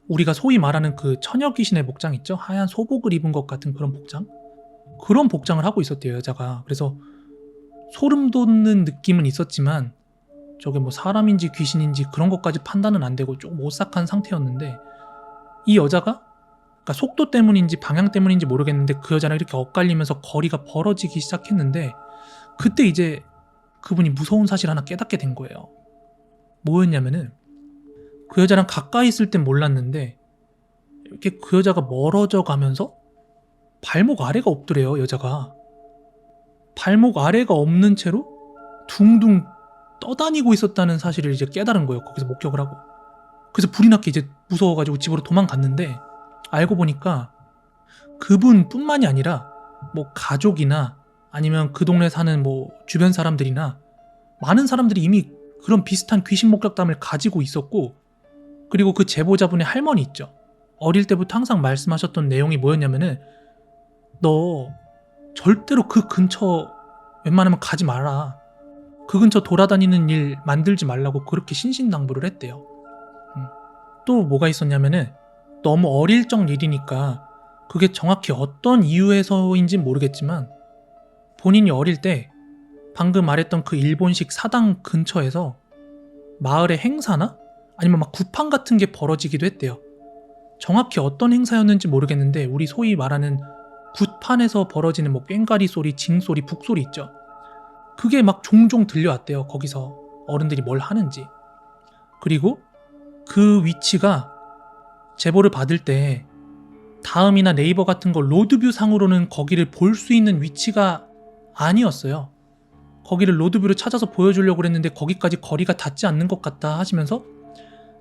우리가 소위 말하는 그 처녀 귀신의 복장 있죠? 하얀 소복을 입은 것 같은 그런 복장? 그런 복장을 하고 있었대요, 여자가. 그래서 소름 돋는 느낌은 있었지만 저게 뭐 사람인지 귀신인지 그런 것까지 판단은 안 되고 조금 오싹한 상태였는데, 이 여자가 그러니까 속도 때문인지 방향 때문인지 모르겠는데 그 여자랑 이렇게 엇갈리면서 거리가 벌어지기 시작했는데, 그때 이제 그분이 무서운 사실 하나 깨닫게 된 거예요. 뭐였냐면은 그 여자랑 가까이 있을 땐 몰랐는데 이렇게 그 여자가 멀어져 가면서 발목 아래가 없더래요, 여자가. 발목 아래가 없는 채로 둥둥 떠다니고 있었다는 사실을 이제 깨달은 거예요. 거기서 목격을 하고. 그래서 불이 났게 이제 무서워가지고 집으로 도망갔는데, 알고 보니까 그분뿐만이 아니라 뭐 가족이나 아니면 그 동네 사는 뭐 주변 사람들이나 많은 사람들이 이미 그런 비슷한 귀신 목격담을 가지고 있었고, 그리고 그 제보자분의 할머니 있죠. 어릴 때부터 항상 말씀하셨던 내용이 뭐였냐면은 너 절대로 그 근처 웬만하면 가지 마라. 그 근처 돌아다니는 일 만들지 말라고 그렇게 신신당부를 했대요. 또 뭐가 있었냐면은 너무 어릴 적 일이니까 그게 정확히 어떤 이유에서인지 모르겠지만 본인이 어릴 때 방금 말했던 그 일본식 사당 근처에서 마을의 행사나 아니면 막 구판 같은 게 벌어지기도 했대요. 정확히 어떤 행사였는지 모르겠는데 우리 소위 말하는 굿판에서 벌어지는 뭐 꽹과리 소리, 징소리, 북소리 있죠. 그게 막 종종 들려왔대요. 거기서 어른들이 뭘 하는지. 그리고 그 위치가 제보를 받을 때 다음이나 네이버 같은 거 로드뷰 상으로는 거기를 볼 수 있는 위치가 아니었어요. 거기를 로드뷰로 찾아서 보여주려고 그랬는데 거기까지 거리가 닿지 않는 것 같다 하시면서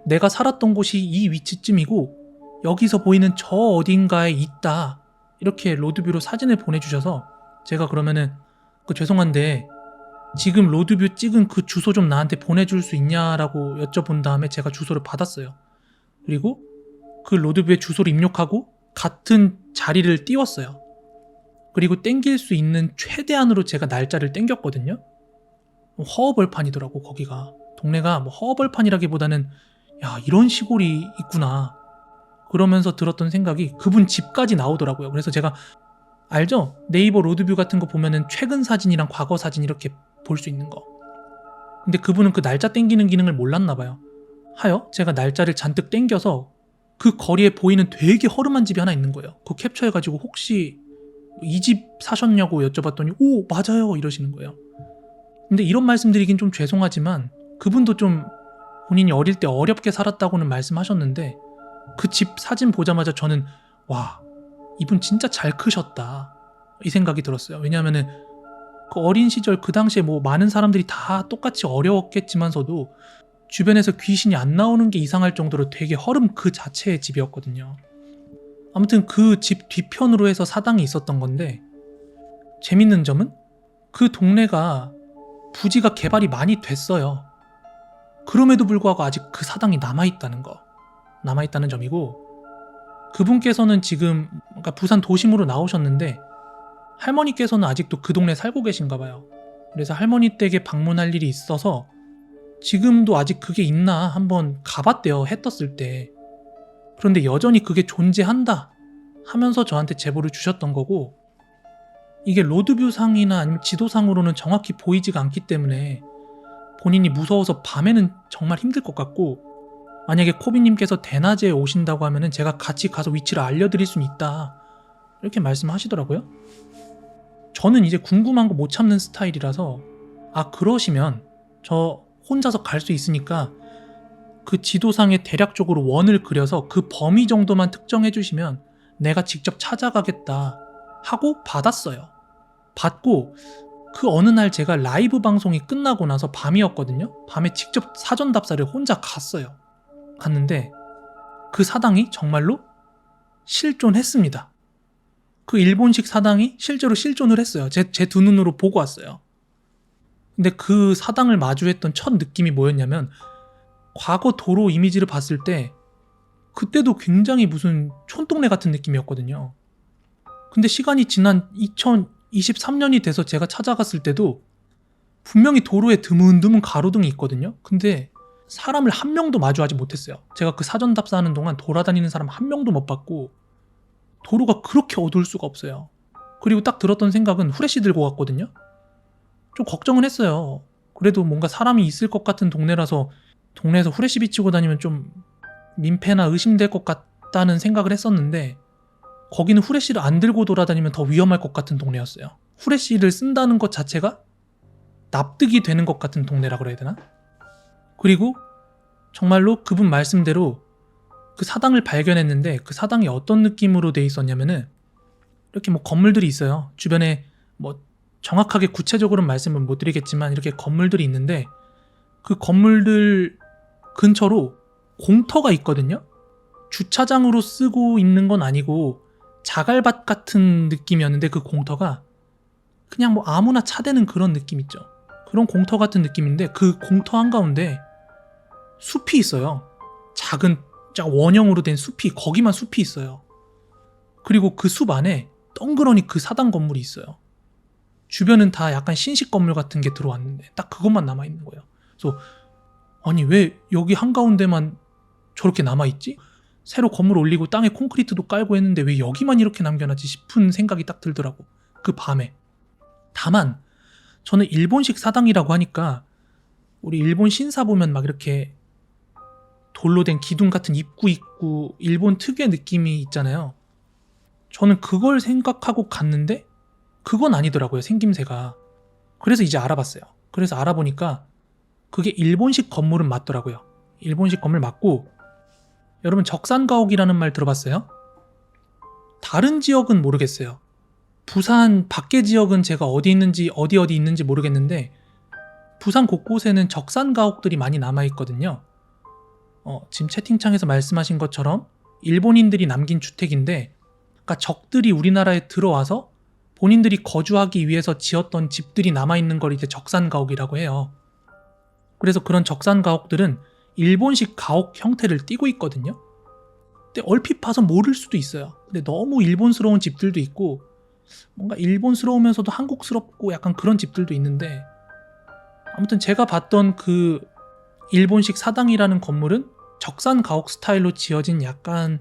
내가 살았던 곳이 이 위치쯤이고 여기서 보이는 저 어딘가에 있다, 이렇게 로드뷰로 사진을 보내주셔서 제가 그러면은 죄송한데 지금 로드뷰 찍은 그 주소 좀 나한테 보내줄 수 있냐라고 여쭤본 다음에 제가 주소를 받았어요. 그리고 그 로드뷰에 주소를 입력하고 같은 자리를 띄웠어요. 그리고 땡길 수 있는 최대한으로 제가 날짜를 땡겼거든요. 허허벌판이더라고. 거기가 동네가 뭐 허허벌판이라기보다는 야, 이런 시골이 있구나 그러면서 들었던 생각이 그분 집까지 나오더라고요. 그래서 제가 알죠? 네이버 로드뷰 같은 거 보면은 최근 사진이랑 과거 사진 이렇게 볼 수 있는 거. 근데 그분은 그 날짜 땡기는 기능을 몰랐나 봐요. 하여 제가 날짜를 잔뜩 땡겨서 그 거리에 보이는 되게 허름한 집이 하나 있는 거예요. 그거 캡처해가지고 혹시 이 집 사셨냐고 여쭤봤더니 오 맞아요 이러시는 거예요. 근데 이런 말씀드리긴 좀 죄송하지만 그분도 좀 본인이 어릴 때 어렵게 살았다고는 말씀하셨는데 그 집 사진 보자마자 저는 와 이분 진짜 잘 크셨다 이 생각이 들었어요. 왜냐하면은 그 어린 시절 그 당시에 뭐 많은 사람들이 다 똑같이 어려웠겠지만서도 주변에서 귀신이 안 나오는 게 이상할 정도로 되게 허름 그 자체의 집이었거든요. 아무튼 그 집 뒤편으로 해서 사당이 있었던 건데 재밌는 점은 그 동네가 부지가 개발이 많이 됐어요. 그럼에도 불구하고 아직 그 사당이 남아있다는 점이고 그분께서는 지금 그러니까 부산 도심으로 나오셨는데 할머니께서는 아직도 그 동네 살고 계신가 봐요. 그래서 할머니 댁에 방문할 일이 있어서 지금도 아직 그게 있나 한번 가봤대요. 해 떴을 때. 그런데 여전히 그게 존재한다 하면서 저한테 제보를 주셨던 거고 이게 로드뷰상이나 아니면 지도상으로는 정확히 보이지가 않기 때문에 본인이 무서워서 밤에는 정말 힘들 것 같고 만약에 코비님께서 대낮에 오신다고 하면은 제가 같이 가서 위치를 알려드릴 수는 있다 이렇게 말씀하시더라고요. 저는 이제 궁금한 거 못 참는 스타일이라서 아 그러시면 저 혼자서 갈 수 있으니까 그 지도상에 대략적으로 원을 그려서 그 범위 정도만 특정해 주시면 내가 직접 찾아가겠다 하고 받았어요. 받고 그 어느 날 제가 라이브 방송이 끝나고 나서 밤이었거든요. 밤에 직접 사전 답사를 혼자 갔어요. 갔는데 그 사당이 정말로 실존했습니다. 그 일본식 사당이 실제로 실존을 했어요. 제 두 눈으로 보고 왔어요. 근데 그 사당을 마주했던 첫 느낌이 뭐였냐면 과거 도로 이미지를 봤을 때 그때도 굉장히 무슨 촌동네 같은 느낌이었거든요. 근데 시간이 지난 2023년이 돼서 제가 찾아갔을 때도 분명히 도로에 드문드문 가로등이 있거든요. 근데 사람을 한 명도 마주하지 못했어요. 제가 그 사전 답사하는 동안 돌아다니는 사람 한 명도 못 봤고 도로가 그렇게 어두울 수가 없어요. 그리고 딱 들었던 생각은 후레쉬 들고 갔거든요. 좀 걱정은 했어요. 그래도 뭔가 사람이 있을 것 같은 동네라서 동네에서 후레쉬 비치고 다니면 좀 민폐나 의심될 것 같다는 생각을 했었는데 거기는 후레쉬를 안 들고 돌아다니면 더 위험할 것 같은 동네였어요. 후레쉬를 쓴다는 것 자체가 납득이 되는 것 같은 동네라 그래야 되나? 그리고 정말로 그분 말씀대로 그 사당을 발견했는데 그 사당이 어떤 느낌으로 돼 있었냐면은 이렇게 뭐 건물들이 있어요. 주변에 뭐 정확하게 구체적으로는 말씀을 못 드리겠지만 이렇게 건물들이 있는데 그 건물들 근처로 공터가 있거든요. 주차장으로 쓰고 있는 건 아니고 자갈밭 같은 느낌이었는데 그 공터가 그냥 뭐 아무나 차대는 그런 느낌 있죠. 그런 공터 같은 느낌인데 그 공터 한가운데 숲이 있어요. 작은 원형으로 된 숲이 거기만 숲이 있어요. 그리고 그 숲 안에 덩그러니 그 사당 건물이 있어요. 주변은 다 약간 신식 건물 같은 게 들어왔는데 딱 그것만 남아있는 거예요. 그래서 아니 왜 여기 한가운데만 저렇게 남아있지? 새로 건물 올리고 땅에 콘크리트도 깔고 했는데 왜 여기만 이렇게 남겨놨지 싶은 생각이 딱 들더라고. 그 밤에. 다만 저는 일본식 사당이라고 하니까 우리 일본 신사 보면 막 이렇게 돌로 된 기둥 같은 입구 있고 일본 특유의 느낌이 있잖아요. 저는 그걸 생각하고 갔는데 그건 아니더라고요. 생김새가. 그래서 이제 알아봤어요. 그래서 알아보니까 그게 일본식 건물은 맞더라고요. 일본식 건물 맞고 여러분 적산가옥이라는 말 들어봤어요? 다른 지역은 모르겠어요. 부산 밖의 지역은 제가 어디 있는지 어디 있는지 모르겠는데 부산 곳곳에는 적산가옥들이 많이 남아있거든요. 지금 채팅창에서 말씀하신 것처럼 일본인들이 남긴 주택인데 그러니까 적들이 우리나라에 들어와서 본인들이 거주하기 위해서 지었던 집들이 남아있는 걸 이제 적산가옥이라고 해요. 그래서 그런 적산가옥들은 일본식 가옥 형태를 띠고 있거든요. 근데 얼핏 봐서 모를 수도 있어요. 근데 너무 일본스러운 집들도 있고 뭔가 일본스러우면서도 한국스럽고 약간 그런 집들도 있는데 아무튼 제가 봤던 그 일본식 사당이라는 건물은 적산가옥 스타일로 지어진 약간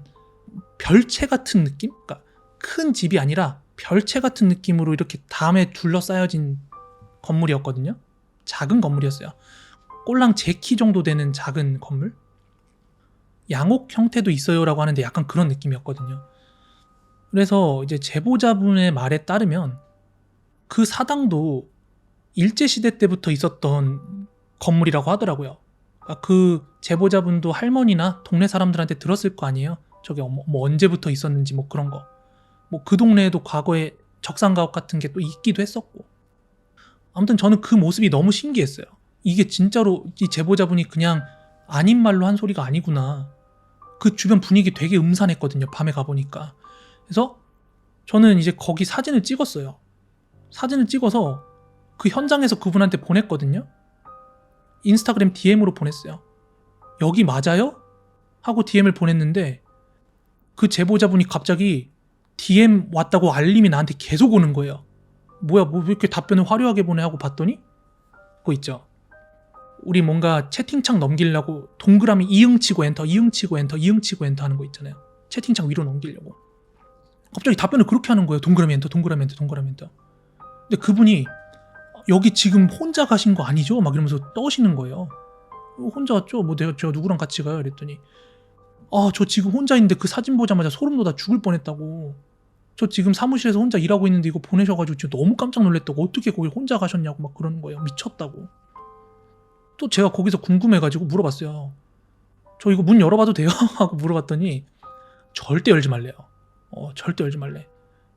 별채 같은 느낌? 그러니까 큰 집이 아니라 별채 같은 느낌으로 이렇게 담에 둘러싸여진 건물이었거든요. 작은 건물이었어요. 꼴랑 제 키 정도 되는 작은 건물? 양옥 형태도 있어요라고 하는데 약간 그런 느낌이었거든요. 그래서 이제 제보자분의 말에 따르면 그 사당도 일제시대 때부터 있었던 건물이라고 하더라고요. 그 제보자분도 할머니나 동네 사람들한테 들었을 거 아니에요. 저게 뭐 언제부터 있었는지 뭐 그런 거. 뭐 그 동네에도 과거에 적산가옥 같은 게 또 있기도 했었고. 아무튼 저는 그 모습이 너무 신기했어요. 이게 진짜로 이 제보자분이 그냥 아닌 말로 한 소리가 아니구나. 그 주변 분위기 되게 음산했거든요. 밤에 가보니까. 그래서 저는 이제 거기 사진을 찍었어요. 사진을 찍어서 그 현장에서 그분한테 보냈거든요. 인스타그램 DM으로 보냈어요. 여기 맞아요? 하고 DM을 보냈는데 그 제보자분이 갑자기 DM 왔다고 알림이 나한테 계속 오는 거예요. 뭐야, 뭐 왜 이렇게 답변을 화려하게 보내 하고 봤더니 그거 있죠. 우리 뭔가 채팅창 넘기려고 동그라미 이응 치고 엔터, 이응 치고 엔터, 이응 치고 엔터 하는 거 있잖아요. 채팅창 위로 넘기려고. 갑자기 답변을 그렇게 하는 거예요. 동그라미 엔터, 동그라미 엔터, 동그라미 엔터. 근데 그분이 여기 지금 혼자 가신 거 아니죠? 막 이러면서 떠시는 거예요. 혼자 왔죠? 뭐 제가 누구랑 같이 가요? 이랬더니 저 지금 혼자 있는데 그 사진 보자마자 소름 돋아 죽을 뻔했다고. 저 지금 사무실에서 혼자 일하고 있는데 이거 보내셔가지고 지금 너무 깜짝 놀랐다고. 어떻게 거기 혼자 가셨냐고 막 그러는 거예요. 미쳤다고. 또 제가 거기서 궁금해가지고 물어봤어요. 저 이거 문 열어봐도 돼요? 하고 물어봤더니 절대 열지 말래요. 절대 열지 말래.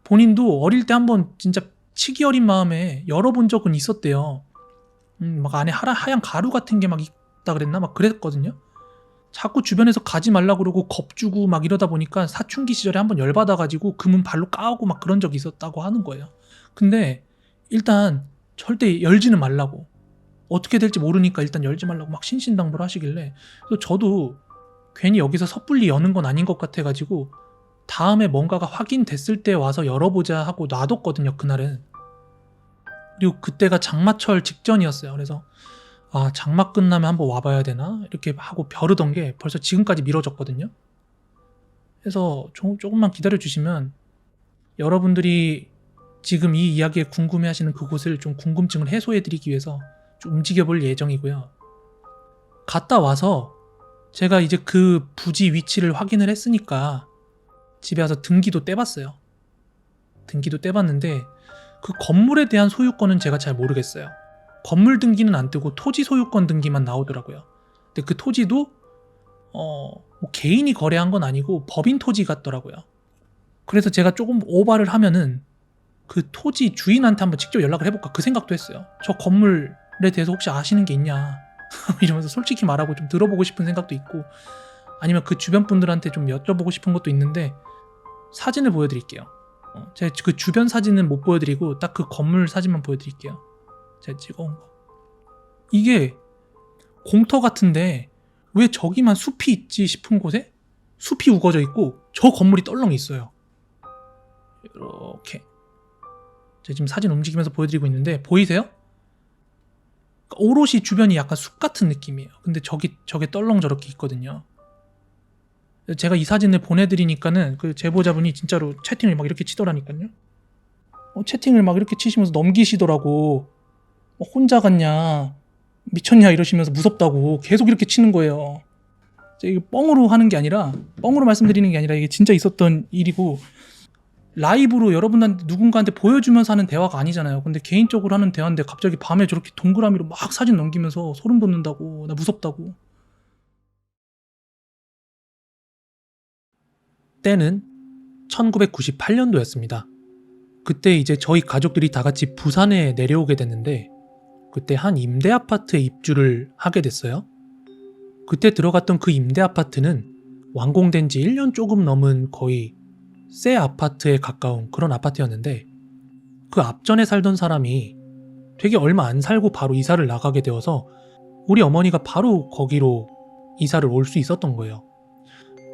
본인도 어릴 때 한번 진짜 치기 어린 마음에 열어본 적은 있었대요. 막 안에 하얀 가루 같은 게 막 있다 그랬나? 막 그랬거든요. 자꾸 주변에서 가지 말라 그러고 겁주고 막 이러다 보니까 사춘기 시절에 한번 열받아가지고 그 문 발로 까고 막 그런 적이 있었다고 하는 거예요. 근데 일단 절대 열지는 말라고. 어떻게 될지 모르니까 일단 열지 말라고 막 신신당부를 하시길래 그래서 저도 괜히 여기서 섣불리 여는 건 아닌 것 같아가지고 다음에 뭔가가 확인됐을 때 와서 열어보자 하고 놔뒀거든요. 그날은. 그리고 그때가 장마철 직전이었어요. 그래서 장마 끝나면 한번 와봐야 되나? 이렇게 하고 벼르던 게 벌써 지금까지 미뤄졌거든요. 그래서 조금만 기다려주시면 여러분들이 지금 이 이야기에 궁금해하시는 그곳을 좀 궁금증을 해소해드리기 위해서 좀 움직여볼 예정이고요. 갔다 와서 제가 이제 그 부지 위치를 확인을 했으니까 집에 와서 등기도 떼봤어요. 등기도 떼봤는데 그 건물에 대한 소유권은 제가 잘 모르겠어요. 건물 등기는 안 뜨고 토지 소유권 등기만 나오더라고요. 근데 그 토지도 뭐 개인이 거래한 건 아니고 법인 토지 같더라고요. 그래서 제가 조금 오바를 하면은 그 토지 주인한테 한번 직접 연락을 해볼까 그 생각도 했어요. 저 건물에 대해서 혹시 아시는 게 있냐 이러면서 솔직히 말하고 좀 들어보고 싶은 생각도 있고 아니면 그 주변 분들한테 좀 여쭤보고 싶은 것도 있는데 사진을 보여드릴게요. 제가 그 주변 사진은 못 보여드리고 딱 그 건물 사진만 보여드릴게요. 제가 찍어온 거. 이게 공터 같은데 왜 저기만 숲이 있지 싶은 곳에 숲이 우거져 있고 저 건물이 떨렁 있어요. 이렇게 제가 지금 사진 움직이면서 보여드리고 있는데 보이세요? 오롯이 주변이 약간 숲 같은 느낌이에요. 근데 저게 떨렁 저렇게 있거든요. 제가 이 사진을 보내드리니까는 그 제보자분이 진짜로 채팅을 막 이렇게 치더라니까요. 채팅을 막 이렇게 치시면서 넘기시더라고. 혼자 갔냐 미쳤냐 이러시면서 무섭다고 계속 이렇게 치는 거예요. 이게 뻥으로 하는 게 아니라 뻥으로 말씀드리는 게 아니라 이게 진짜 있었던 일이고 라이브로 여러분한테 누군가한테 보여주면서 하는 대화가 아니잖아요. 근데 개인적으로 하는 대화인데 갑자기 밤에 저렇게 동그라미로 막 사진 넘기면서 소름 돋는다고 나 무섭다고. 때는 1998년도였습니다. 그때 이제 저희 가족들이 다 같이 부산에 내려오게 됐는데 그때 한 임대 아파트에 입주를 하게 됐어요. 그때 들어갔던 그 임대 아파트는 완공된 지 1년 조금 넘은 거의 새 아파트에 가까운 그런 아파트였는데 그 앞전에 살던 사람이 되게 얼마 안 살고 바로 이사를 나가게 되어서 우리 어머니가 바로 거기로 이사를 올 수 있었던 거예요.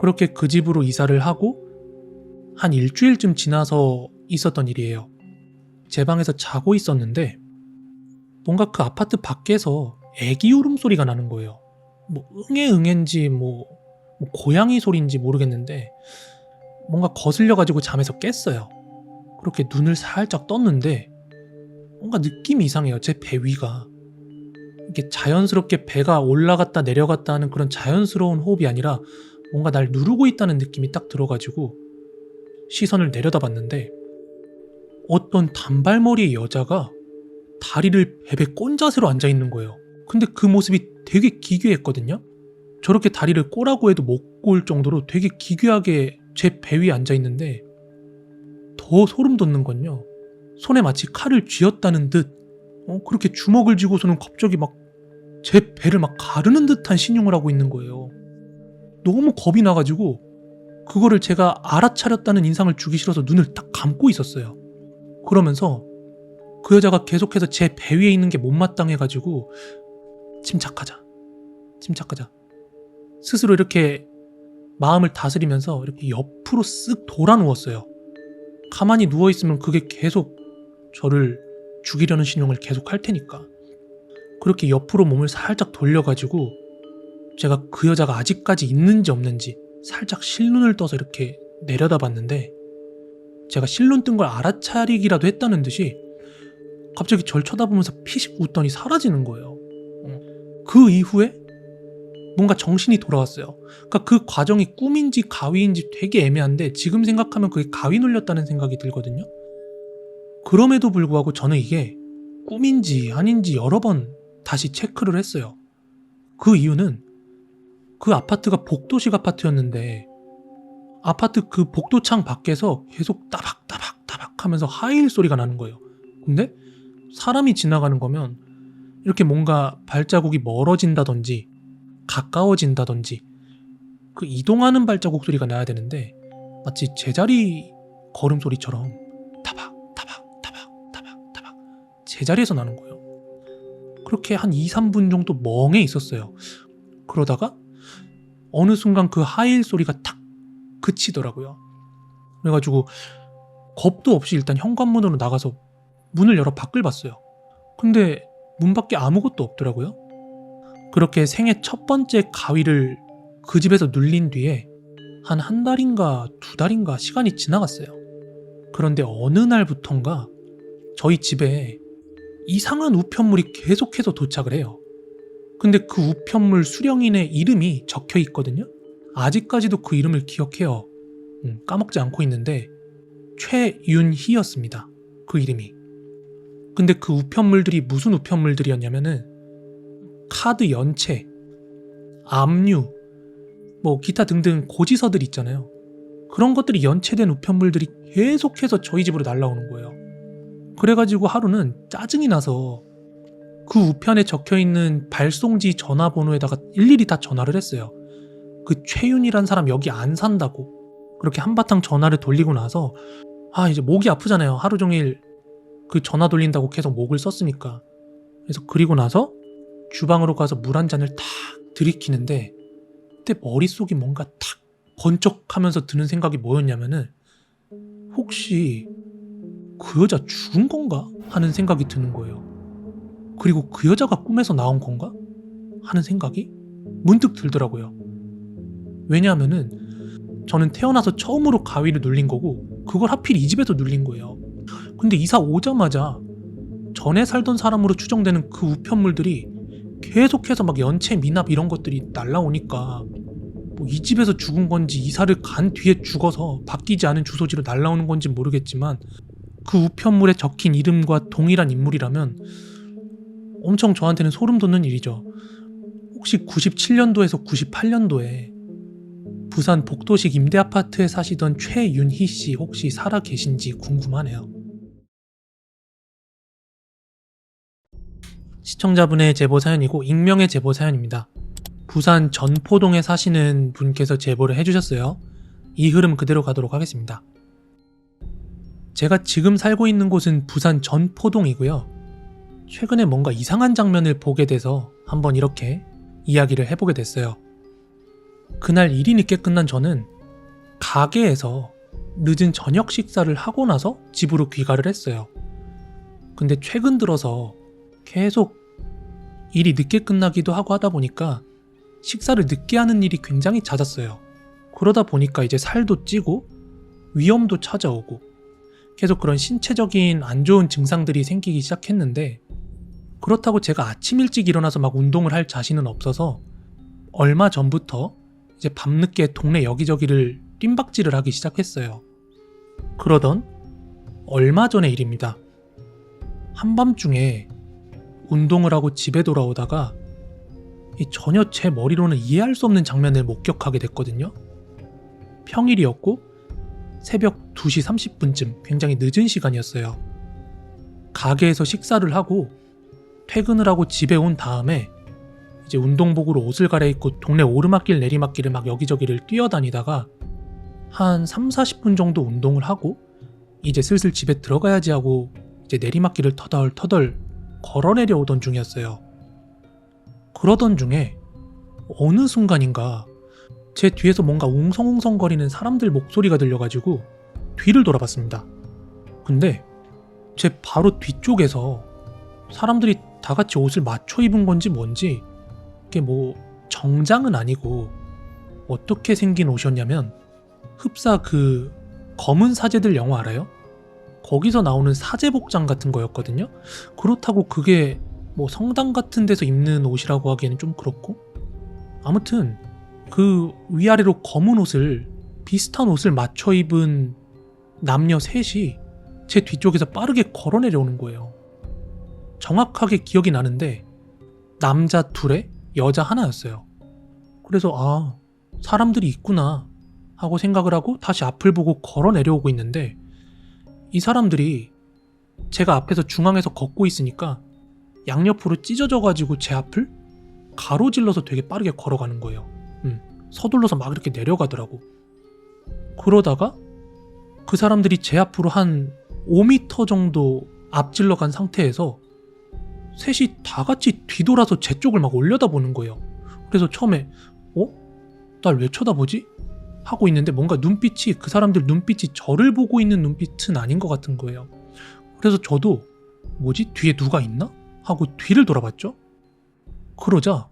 그렇게 그 집으로 이사를 하고 한 일주일쯤 지나서 있었던 일이에요. 제 방에서 자고 있었는데 뭔가 그 아파트 밖에서 애기 울음소리가 나는 거예요. 뭐 응애응애인지 뭐 고양이 소리인지 모르겠는데 뭔가 거슬려가지고 잠에서 깼어요. 그렇게 눈을 살짝 떴는데 뭔가 느낌이 이상해요. 제 배 위가. 이렇게 자연스럽게 배가 올라갔다 내려갔다 하는 그런 자연스러운 호흡이 아니라 뭔가 날 누르고 있다는 느낌이 딱 들어가지고 시선을 내려다봤는데 어떤 단발머리의 여자가 다리를 베베 꼰 자세로 앉아있는 거예요. 근데 그 모습이 되게 기괴했거든요. 저렇게 다리를 꼬라고 해도 못 꼴 정도로 되게 기괴하게 제 배 위에 앉아있는데 더 소름 돋는 건요, 손에 마치 칼을 쥐었다는 듯 그렇게 주먹을 쥐고서는 갑자기 막 제 배를 막 가르는 듯한 신용을 하고 있는 거예요. 너무 겁이 나가지고 그거를 제가 알아차렸다는 인상을 주기 싫어서 눈을 딱 감고 있었어요. 그러면서 그 여자가 계속해서 제 배 위에 있는 게 못마땅해가지고 침착하자 스스로 이렇게 마음을 다스리면서 이렇게 옆으로 쓱 돌아 누웠어요. 가만히 누워있으면 그게 계속 저를 죽이려는 신용을 계속 할 테니까. 그렇게 옆으로 몸을 살짝 돌려가지고 제가 그 여자가 아직까지 있는지 없는지 살짝 실눈을 떠서 이렇게 내려다봤는데 제가 실눈 뜬 걸 알아차리기라도 했다는 듯이 갑자기 절 쳐다보면서 피식 웃더니 사라지는 거예요. 그 이후에 뭔가 정신이 돌아왔어요. 그러니까 그 과정이 꿈인지 가위인지 되게 애매한데 지금 생각하면 그게 가위 눌렸다는 생각이 들거든요. 그럼에도 불구하고 저는 이게 꿈인지 아닌지 여러 번 다시 체크를 했어요. 그 이유는 그 아파트가 복도식 아파트였는데 아파트 그 복도창 밖에서 계속 따박따박 하면서 하이힐 소리가 나는 거예요. 근데 사람이 지나가는 거면 이렇게 뭔가 발자국이 멀어진다든지 가까워진다든지 그 이동하는 발자국 소리가 나야 되는데 마치 제자리 걸음소리처럼 타박 제자리에서 나는 거예요. 그렇게 한 2-3분 정도 멍해 있었어요. 그러다가 어느 순간 그 하이힐 소리가 탁 그치더라고요. 그래가지고 겁도 없이 일단 현관문으로 나가서 문을 열어 밖을 봤어요. 근데 문 밖에 아무것도 없더라고요. 그렇게 생애 첫 번째 가위를 그 집에서 눌린 뒤에 한 달인가 2달인가 시간이 지나갔어요. 그런데 어느 날부턴가 저희 집에 이상한 우편물이 계속해서 도착을 해요. 근데 그 우편물 수령인의 이름이 적혀 있거든요. 아직까지도 그 이름을 기억해요. 까먹지 않고 있는데 최윤희였습니다. 그 이름이. 근데 그 우편물들이 무슨 우편물들이었냐면은 카드 연체, 압류, 뭐 기타 등등 고지서들 있잖아요. 그런 것들이 연체된 우편물들이 계속해서 저희 집으로 날라오는 거예요. 그래가지고 하루는 짜증이 나서 그 우편에 적혀있는 발송지 전화번호에다가 일일이 다 전화를 했어요. 그 최윤이란 사람 여기 안 산다고. 그렇게 한바탕 전화를 돌리고 나서 이제 목이 아프잖아요. 하루 종일 그 전화 돌린다고 계속 목을 썼으니까. 그래서 그리고 나서 주방으로 가서 물 한 잔을 탁 들이키는데 그때 머릿속이 뭔가 탁 번쩍하면서 드는 생각이 뭐였냐면은 혹시 그 여자 죽은 건가? 하는 생각이 드는 거예요. 그리고 그 여자가 꿈에서 나온 건가? 하는 생각이 문득 들더라고요. 왜냐하면은 저는 태어나서 처음으로 가위를 눌린 거고 그걸 하필 이 집에서 눌린 거예요. 근데 이사 오자마자 전에 살던 사람으로 추정되는 그 우편물들이 계속해서 막 연체 미납 이런 것들이 날라오니까 뭐 이 집에서 죽은 건지 이사를 간 뒤에 죽어서 바뀌지 않은 주소지로 날라오는 건지 모르겠지만 그 우편물에 적힌 이름과 동일한 인물이라면 엄청 저한테는 소름 돋는 일이죠. 혹시 97년도에서 98년도에 부산 복도식 임대아파트에 사시던 최윤희 씨 혹시 살아 계신지 궁금하네요. 시청자분의 제보 사연이고 익명의 제보 사연입니다. 부산 전포동에 사시는 분께서 제보를 해주셨어요. 이 흐름 그대로 가도록 하겠습니다. 제가 지금 살고 있는 곳은 부산 전포동이고요. 최근에 뭔가 이상한 장면을 보게 돼서 한번 이렇게 이야기를 해보게 됐어요. 그날 일이 늦게 끝난 저는 가게에서 늦은 저녁 식사를 하고 나서 집으로 귀가를 했어요. 근데 최근 들어서 계속 일이 늦게 끝나기도 하고 하다 보니까 식사를 늦게 하는 일이 굉장히 잦았어요. 그러다 보니까 이제 살도 찌고 위염도 찾아오고 계속 그런 신체적인 안 좋은 증상들이 생기기 시작했는데 그렇다고 제가 아침 일찍 일어나서 막 운동을 할 자신은 없어서 얼마 전부터 이제 밤늦게 동네 여기저기를 뜀박질을 하기 시작했어요. 그러던 얼마 전의 일입니다. 한밤중에 운동을 하고 집에 돌아오다가 전혀 제 머리로는 이해할 수 없는 장면을 목격하게 됐거든요. 평일이었고 새벽 2시 30분쯤 굉장히 늦은 시간이었어요. 가게에서 식사를 하고 퇴근을 하고 집에 온 다음에 이제 운동복으로 옷을 갈아입고 동네 오르막길 내리막길을 막 여기저기를 뛰어다니다가 한 3-40분 정도 운동을 하고 이제 슬슬 집에 들어가야지 하고 이제 내리막길을 터덜터덜 걸어 내려오던 중이었어요. 그러던 중에 어느 순간인가 제 뒤에서 뭔가 웅성웅성거리는 사람들 목소리가 들려가지고 뒤를 돌아봤습니다. 근데 제 바로 뒤쪽에서 사람들이 다 같이 옷을 맞춰 입은 건지 뭔지 이게 뭐 정장은 아니고 어떻게 생긴 옷이었냐면 흡사 그 검은 사제들 영화 알아요? 거기서 나오는 사제 복장 같은 거였거든요. 그렇다고 그게 뭐 성당 같은 데서 입는 옷이라고 하기에는 좀 그렇고, 아무튼 그 위아래로 검은 옷을 비슷한 옷을 맞춰 입은 남녀 셋이 제 뒤쪽에서 빠르게 걸어 내려오는 거예요. 정확하게 기억이 나는데 남자 둘에 여자 하나였어요. 그래서 사람들이 있구나 하고 생각을 하고 다시 앞을 보고 걸어 내려오고 있는데, 이 사람들이 제가 앞에서 중앙에서 걷고 있으니까 양옆으로 찢어져가지고 제 앞을 가로질러서 되게 빠르게 걸어가는 거예요. 서둘러서 막 이렇게 내려가더라고. 그러다가 그 사람들이 제 앞으로 한 5m 정도 앞질러 간 상태에서 셋이 다 같이 뒤돌아서 제 쪽을 막 올려다보는 거예요. 그래서 처음에 날 왜 쳐다보지? 하고 있는데 뭔가 눈빛이, 그 사람들 눈빛이 저를 보고 있는 눈빛은 아닌 것 같은 거예요. 그래서 저도 뭐지? 뒤에 누가 있나? 하고 뒤를 돌아봤죠. 그러자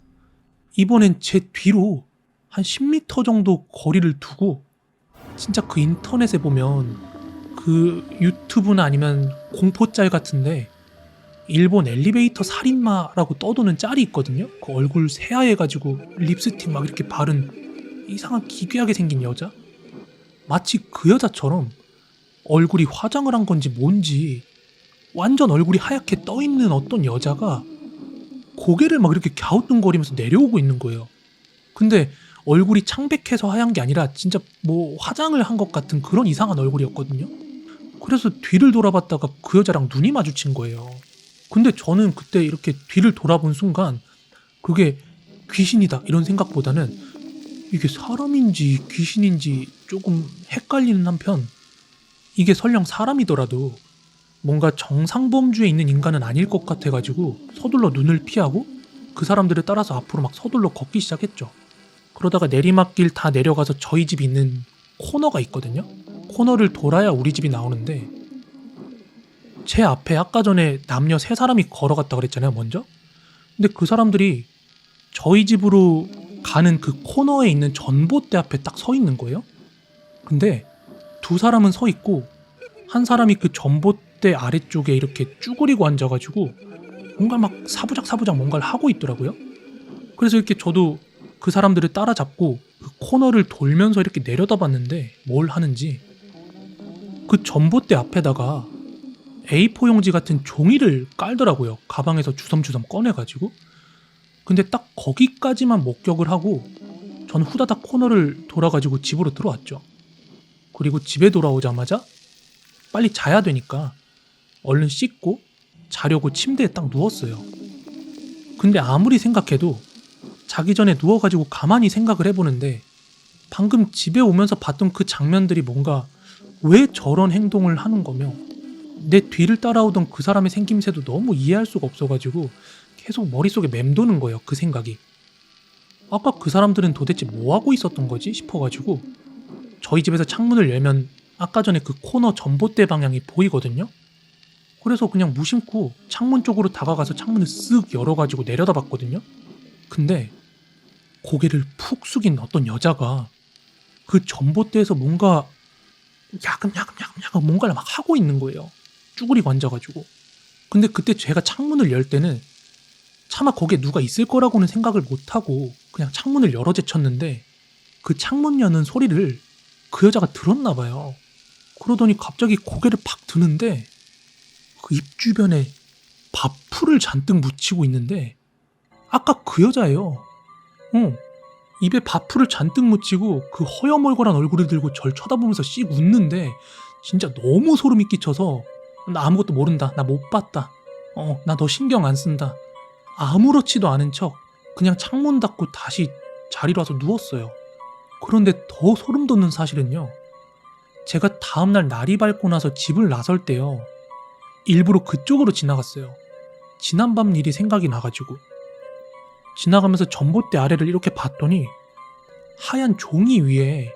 이번엔 제 뒤로 한 10m 정도 거리를 두고, 진짜 그 인터넷에 보면 그 유튜브나 아니면 공포짤 같은데 일본 엘리베이터 살인마라고 떠도는 짤이 있거든요. 그 얼굴 새하얘가지고 립스틱 막 이렇게 바른 이상한 기괴하게 생긴 여자? 마치 그 여자처럼 얼굴이 화장을 한 건지 뭔지 완전 얼굴이 하얗게 떠있는 어떤 여자가 고개를 막 이렇게 갸우뚱거리면서 내려오고 있는 거예요. 근데 얼굴이 창백해서 하얀 게 아니라 진짜 뭐 화장을 한 것 같은 그런 이상한 얼굴이었거든요. 그래서 뒤를 돌아봤다가 그 여자랑 눈이 마주친 거예요. 근데 저는 그때 이렇게 뒤를 돌아본 순간 그게 귀신이다 이런 생각보다는 이게 사람인지 귀신인지 조금 헷갈리는 한편, 이게 설령 사람이더라도 뭔가 정상범주에 있는 인간은 아닐 것 같아가지고 서둘러 눈을 피하고 그 사람들을 따라서 앞으로 막 서둘러 걷기 시작했죠. 그러다가 내리막길 다 내려가서 저희 집이 있는 코너가 있거든요. 코너를 돌아야 우리 집이 나오는데, 제 앞에 아까 전에 남녀 세 사람이 걸어갔다 그랬잖아요, 먼저. 근데 그 사람들이 저희 집으로 가는 그 코너에 있는 전봇대 앞에 딱 서 있는 거예요. 근데 두 사람은 서 있고 한 사람이 그 전봇대 아래쪽에 이렇게 쭈그리고 앉아가지고 뭔가 막 사부작 뭔가를 하고 있더라고요. 그래서 이렇게 저도 그 사람들을 따라잡고 그 코너를 돌면서 이렇게 내려다봤는데 뭘 하는지, 그 전봇대 앞에다가 A4 용지 같은 종이를 깔더라고요. 가방에서 주섬주섬 꺼내가지고. 근데 딱 거기까지만 목격을 하고 저는 후다닥 코너를 돌아가지고 집으로 들어왔죠. 그리고 집에 돌아오자마자 빨리 자야 되니까 얼른 씻고 자려고 침대에 딱 누웠어요. 근데 아무리 생각해도 자기 전에 누워가지고 가만히 생각을 해보는데, 방금 집에 오면서 봤던 그 장면들이 뭔가 왜 저런 행동을 하는 거며, 내 뒤를 따라오던 그 사람의 생김새도 너무 이해할 수가 없어가지고 계속 머릿속에 맴도는 거예요, 그 생각이. 아까 그 사람들은 도대체 뭐하고 있었던 거지 싶어가지고 저희 집에서 창문을 열면 아까 전에 그 코너 전봇대 방향이 보이거든요. 그래서 그냥 무심코 창문 쪽으로 다가가서 창문을 쓱 열어가지고 내려다봤거든요. 근데 고개를 푹 숙인 어떤 여자가 그 전봇대에서 뭔가 야금야금 뭔가를 막 하고 있는 거예요. 쭈그리고 앉아가지고. 근데 그때 제가 창문을 열 때는 차마 거기에 누가 있을 거라고는 생각을 못하고 그냥 창문을 열어 제쳤는데 그 창문 여는 소리를 그 여자가 들었나 봐요. 그러더니 갑자기 고개를 팍 드는데 그 입 주변에 밥풀을 잔뜩 묻히고 있는데 아까 그 여자예요. 입에 밥풀을 잔뜩 묻히고 그 허여멀건한 얼굴을 들고 절 쳐다보면서 씩 웃는데 진짜 너무 소름이 끼쳐서 나 아무것도 모른다. 나 못 봤다. 나 너 신경 안 쓴다. 아무렇지도 않은 척 그냥 창문 닫고 다시 자리로 와서 누웠어요. 그런데 더 소름 돋는 사실은요. 제가 다음날 날이 밝고 나서 집을 나설 때요. 일부러 그쪽으로 지나갔어요. 지난밤 일이 생각이 나가지고. 지나가면서 전봇대 아래를 이렇게 봤더니 하얀 종이 위에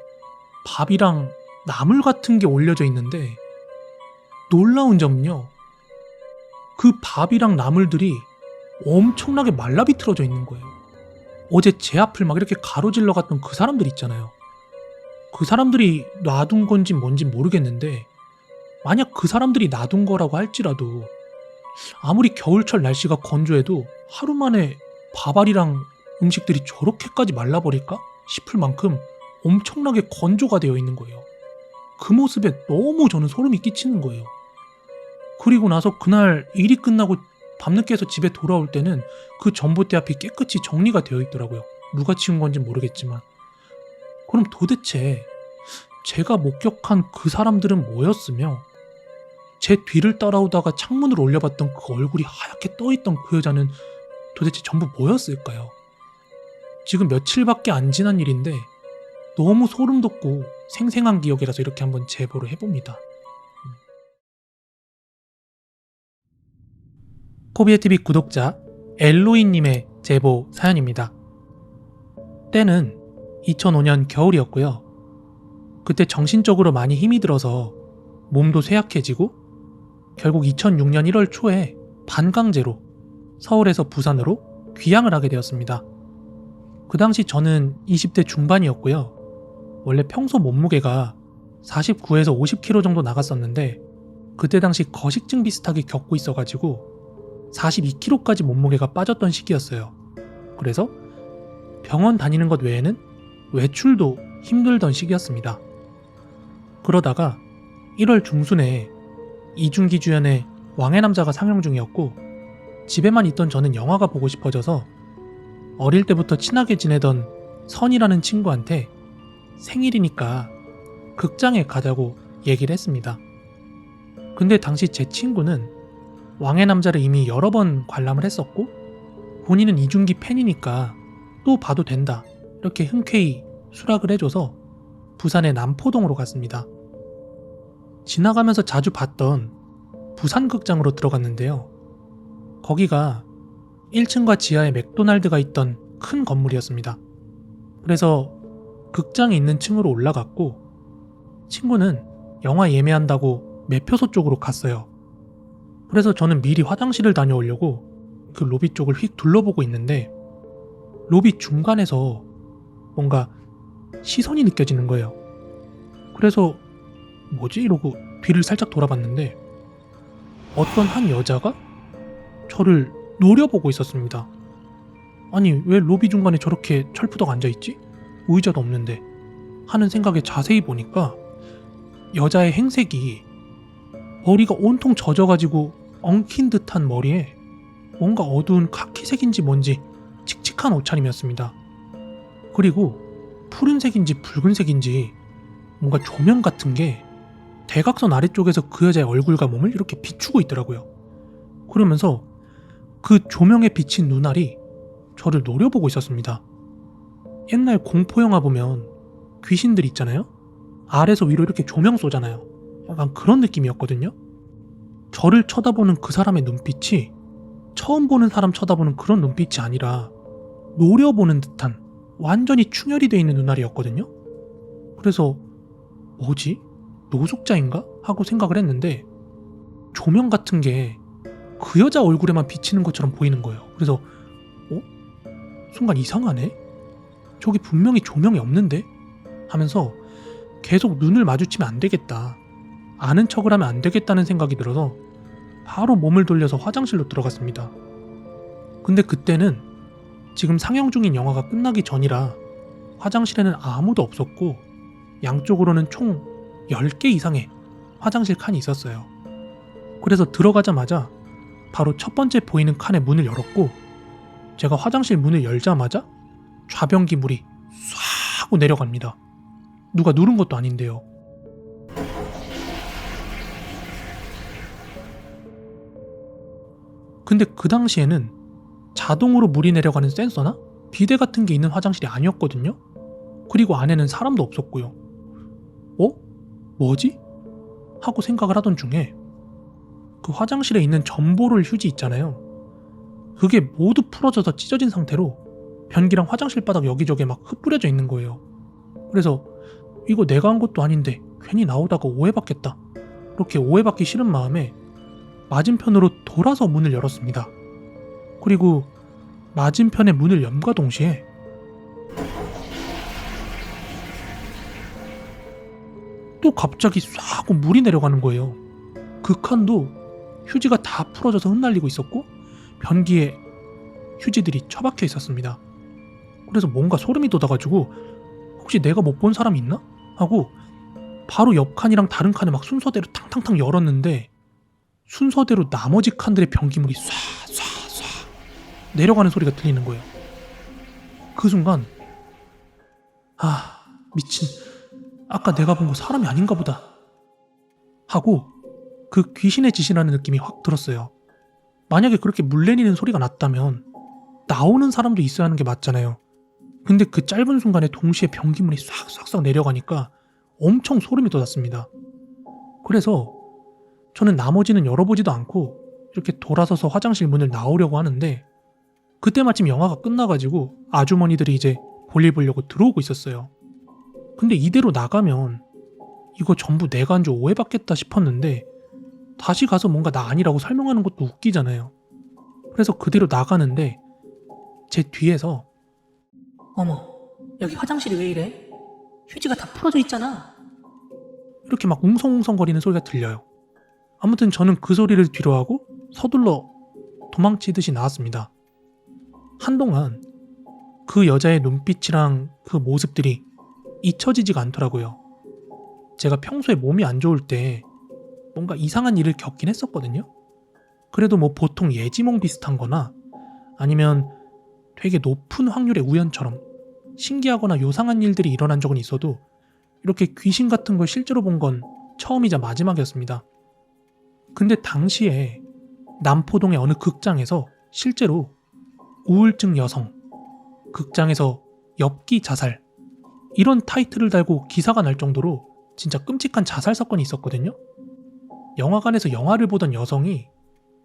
밥이랑 나물 같은 게 올려져 있는데 놀라운 점은요. 그 밥이랑 나물들이 엄청나게 말라비틀어져 있는 거예요. 어제 제 앞을 막 이렇게 가로질러 갔던 그 사람들 있잖아요. 그 사람들이 놔둔 건지 뭔지 모르겠는데 만약 그 사람들이 놔둔 거라고 할지라도 아무리 겨울철 날씨가 건조해도 하루 만에 밥알이랑 음식들이 저렇게까지 말라버릴까 싶을 만큼 엄청나게 건조가 되어 있는 거예요. 그 모습에 너무 저는 소름이 끼치는 거예요. 그리고 나서 그날 일이 끝나고 밤늦게 해서 집에 돌아올 때는 그 전봇대 앞이 깨끗이 정리가 되어 있더라고요. 누가 치운 건지 모르겠지만. 그럼 도대체 제가 목격한 그 사람들은 뭐였으며 제 뒤를 따라오다가 창문을 올려봤던 그 얼굴이 하얗게 떠있던 그 여자는 도대체 전부 뭐였을까요? 지금 며칠밖에 안 지난 일인데 너무 소름 돋고 생생한 기억이라서 이렇게 한번 제보를 해봅니다. 코비에TV 구독자 엘로이님의 제보 사연입니다. 때는 2005년 겨울이었고요. 그때 정신적으로 많이 힘이 들어서 몸도 쇠약해지고 결국 2006년 1월 초에 반강제로 서울에서 부산으로 귀향을 하게 되었습니다. 그 당시 저는 20대 중반이었고요. 원래 평소 몸무게가 49에서 50kg 정도 나갔었는데 그때 당시 거식증 비슷하게 겪고 있어가지고 42kg까지 몸무게가 빠졌던 시기였어요. 그래서 병원 다니는 것 외에는 외출도 힘들던 시기였습니다. 그러다가 1월 중순에 이준기 주연의 왕의 남자가 상영 중이었고 집에만 있던 저는 영화가 보고 싶어져서 어릴 때부터 친하게 지내던 선이라는 친구한테 생일이니까 극장에 가자고 얘기를 했습니다. 근데 당시 제 친구는 왕의 남자를 이미 여러 번 관람을 했었고 본인은 이준기 팬이니까 또 봐도 된다 이렇게 흔쾌히 수락을 해줘서 부산의 남포동으로 갔습니다. 지나가면서 자주 봤던 부산극장으로 들어갔는데요. 거기가 1층과 지하에 맥도날드가 있던 큰 건물이었습니다. 그래서 극장이 있는 층으로 올라갔고 친구는 영화 예매한다고 매표소 쪽으로 갔어요. 그래서 저는 미리 화장실을 다녀오려고 그 로비 쪽을 휙 둘러보고 있는데 로비 중간에서 뭔가 시선이 느껴지는 거예요. 그래서 뭐지? 이러고 뒤를 살짝 돌아봤는데 어떤 한 여자가 저를 노려보고 있었습니다. 아니 왜 로비 중간에 저렇게 철푸덕 앉아있지? 의자도 없는데 하는 생각에 자세히 보니까 여자의 행색이 머리가 온통 젖어가지고 엉킨 듯한 머리에 뭔가 어두운 카키색인지 뭔지 칙칙한 옷차림이었습니다. 그리고 푸른색인지 붉은색인지 뭔가 조명 같은 게 대각선 아래쪽에서 그 여자의 얼굴과 몸을 이렇게 비추고 있더라고요. 그러면서 그 조명에 비친 눈알이 저를 노려보고 있었습니다. 옛날 공포영화 보면 귀신들 있잖아요? 아래서 위로 이렇게 조명 쏘잖아요. 약간 그런 느낌이었거든요. 저를 쳐다보는 그 사람의 눈빛이 처음 보는 사람 쳐다보는 그런 눈빛이 아니라 노려보는 듯한 완전히 충혈이 되어 있는 눈알이었거든요. 그래서 뭐지? 노숙자인가? 하고 생각을 했는데 조명 같은 게 그 여자 얼굴에만 비치는 것처럼 보이는 거예요. 그래서 순간 이상하네? 저기 분명히 조명이 없는데? 하면서 계속 눈을 마주치면 안 되겠다. 아는 척을 하면 안 되겠다는 생각이 들어서 바로 몸을 돌려서 화장실로 들어갔습니다. 근데 그때는 지금 상영 중인 영화가 끝나기 전이라 화장실에는 아무도 없었고 양쪽으로는 총 10개 이상의 화장실 칸이 있었어요. 그래서 들어가자마자 바로 첫 번째 보이는 칸의 문을 열었고 제가 화장실 문을 열자마자 좌변기 물이 쏴 하고 내려갑니다. 누가 누른 것도 아닌데요. 근데 그 당시에는 자동으로 물이 내려가는 센서나 비데 같은 게 있는 화장실이 아니었거든요. 그리고 안에는 사람도 없었고요. 뭐지? 하고 생각을 하던 중에 그 화장실에 있는 점보롤 휴지 있잖아요. 그게 모두 풀어져서 찢어진 상태로 변기랑 화장실 바닥 여기저기에 막 흩뿌려져 있는 거예요. 그래서 이거 내가 한 것도 아닌데 괜히 나오다가 오해받겠다. 그렇게 오해받기 싫은 마음에 맞은편으로 돌아서 문을 열었습니다. 그리고 맞은편의 문을 연과 동시에 또 갑자기 쏴 하고 물이 내려가는 거예요. 그 칸도 휴지가 다 풀어져서 흩날리고 있었고 변기에 휴지들이 처박혀 있었습니다. 그래서 뭔가 소름이 돋아가지고 혹시 내가 못 본 사람이 있나? 하고 바로 옆 칸이랑 다른 칸을 막 순서대로 탕탕탕 열었는데 순서대로 나머지 칸들의 변기물이 쏴 내려가는 소리가 들리는 거예요. 그 순간 미친, 아까 내가 본 거 사람이 아닌가 보다 하고 그 귀신의 짓이라는 느낌이 확 들었어요. 만약에 그렇게 물 내리는 소리가 났다면 나오는 사람도 있어야 하는 게 맞잖아요. 근데 그 짧은 순간에 동시에 변기물이 싹싹싹 내려가니까 엄청 소름이 돋았습니다. 그래서 저는 나머지는 열어보지도 않고 이렇게 돌아서서 화장실 문을 나오려고 하는데 그때 마침 영화가 끝나가지고 아주머니들이 이제 볼일 보려고 들어오고 있었어요. 근데 이대로 나가면 이거 전부 내가 한 줄 오해받겠다 싶었는데 다시 가서 뭔가 나 아니라고 설명하는 것도 웃기잖아요. 그래서 그대로 나가는데 제 뒤에서 어머, 여기 화장실이 왜 이래? 휴지가 다 풀어져 있잖아. 이렇게 막 웅성웅성거리는 소리가 들려요. 아무튼 저는 그 소리를 뒤로하고 서둘러 도망치듯이 나왔습니다. 한동안 그 여자의 눈빛이랑 그 모습들이 잊혀지지가 않더라고요. 제가 평소에 몸이 안 좋을 때 뭔가 이상한 일을 겪긴 했었거든요. 그래도 뭐 보통 예지몽 비슷한 거나 아니면 되게 높은 확률의 우연처럼 신기하거나 요상한 일들이 일어난 적은 있어도 이렇게 귀신 같은 걸 실제로 본 건 처음이자 마지막이었습니다. 근데 당시에 남포동의 어느 극장에서 실제로 우울증 여성, 극장에서 엽기 자살 이런 타이틀을 달고 기사가 날 정도로 진짜 끔찍한 자살 사건이 있었거든요. 영화관에서 영화를 보던 여성이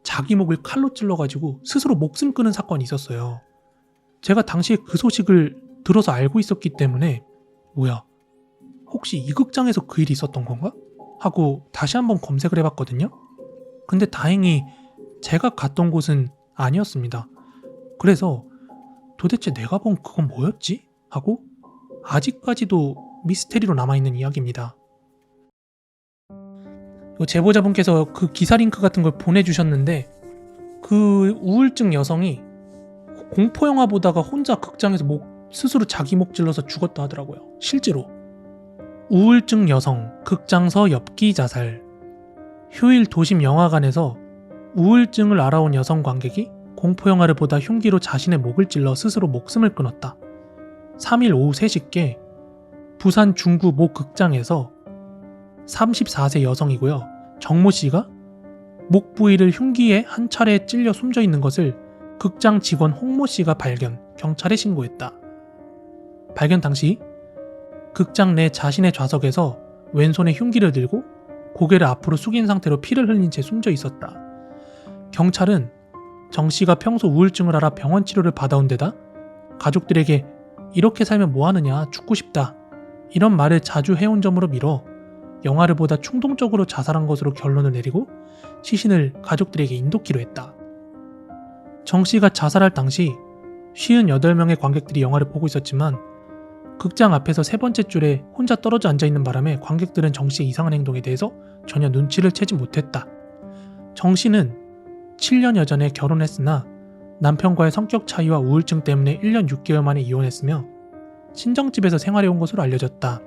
자기 목을 칼로 찔러가지고 스스로 목숨 끊은 사건이 있었어요. 제가 당시에 그 소식을 들어서 알고 있었기 때문에 뭐야, 혹시 이 극장에서 그 일이 있었던 건가? 하고 다시 한번 검색을 해봤거든요. 근데 다행히 제가 갔던 곳은 아니었습니다. 그래서 도대체 내가 본 그건 뭐였지? 하고 아직까지도 미스테리로 남아있는 이야기입니다. 제보자분께서 그 기사 링크 같은 걸 보내주셨는데 그 우울증 여성이 공포영화 보다가 혼자 극장에서 스스로 자기 목 찔러서 죽었다 하더라고요. 실제로. 우울증 여성, 극장서 엽기 자살. 휴일 도심 영화관에서 우울증을 알아온 여성 관객이 공포영화를 보다 흉기로 자신의 목을 찔러 스스로 목숨을 끊었다. 3일 오후 3시께 부산 중구 모 극장에서 34세 여성이고요. 정모 씨가 목 부위를 흉기에 한 차례 찔려 숨져 있는 것을 극장 직원 홍모 씨가 발견, 경찰에 신고했다. 발견 당시 극장 내 자신의 좌석에서 왼손에 흉기를 들고 고개를 앞으로 숙인 상태로 피를 흘린 채 숨져 있었다. 경찰은 정 씨가 평소 우울증을 앓아 병원 치료를 받아온 데다 가족들에게 이렇게 살면 뭐하느냐, 죽고 싶다 이런 말을 자주 해온 점으로 미뤄 영화를 보다 충동적으로 자살한 것으로 결론을 내리고 시신을 가족들에게 인도키로 했다. 정 씨가 자살할 당시 58명의 관객들이 영화를 보고 있었지만 극장 앞에서 세 번째 줄에 혼자 떨어져 앉아있는 바람에 관객들은 정 씨의 이상한 행동에 대해서 전혀 눈치를 채지 못했다. 정 씨는 7년여 전에 결혼했으나 남편과의 성격 차이와 우울증 때문에 1년 6개월 만에 이혼했으며 친정집에서 생활해온 것으로 알려졌다.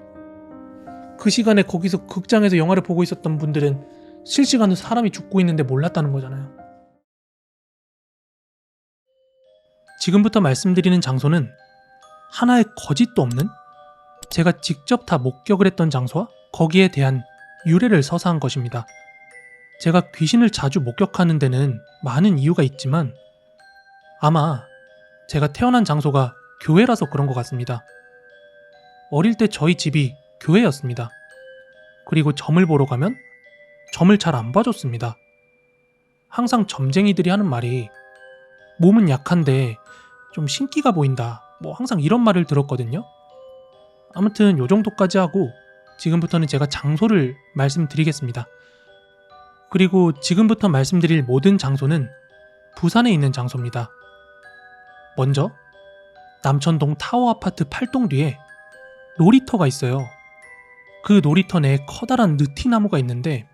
그 시간에 거기서 극장에서 영화를 보고 있었던 분들은 실시간으로 사람이 죽고 있는데 몰랐다는 거잖아요. 지금부터 말씀드리는 장소는 하나의 거짓도 없는 제가 직접 다 목격을 했던 장소와 거기에 대한 유래를 서사한 것입니다. 제가 귀신을 자주 목격하는 데는 많은 이유가 있지만 아마 제가 태어난 장소가 교회라서 그런 것 같습니다. 어릴 때 저희 집이 교회였습니다. 그리고 점을 보러 가면 점을 잘 안 봐줬습니다. 항상 점쟁이들이 하는 말이 몸은 약한데 좀 신기가 보인다. 뭐 항상 이런 말을 들었거든요. 아무튼 요 정도까지 하고 지금부터는 제가 장소를 말씀드리겠습니다. 그리고 지금부터 말씀드릴 모든 장소는 부산에 있는 장소입니다. 먼저 남천동 타워 아파트 8동 뒤에 놀이터가 있어요. 그 놀이터 내에 커다란 느티나무가 있는데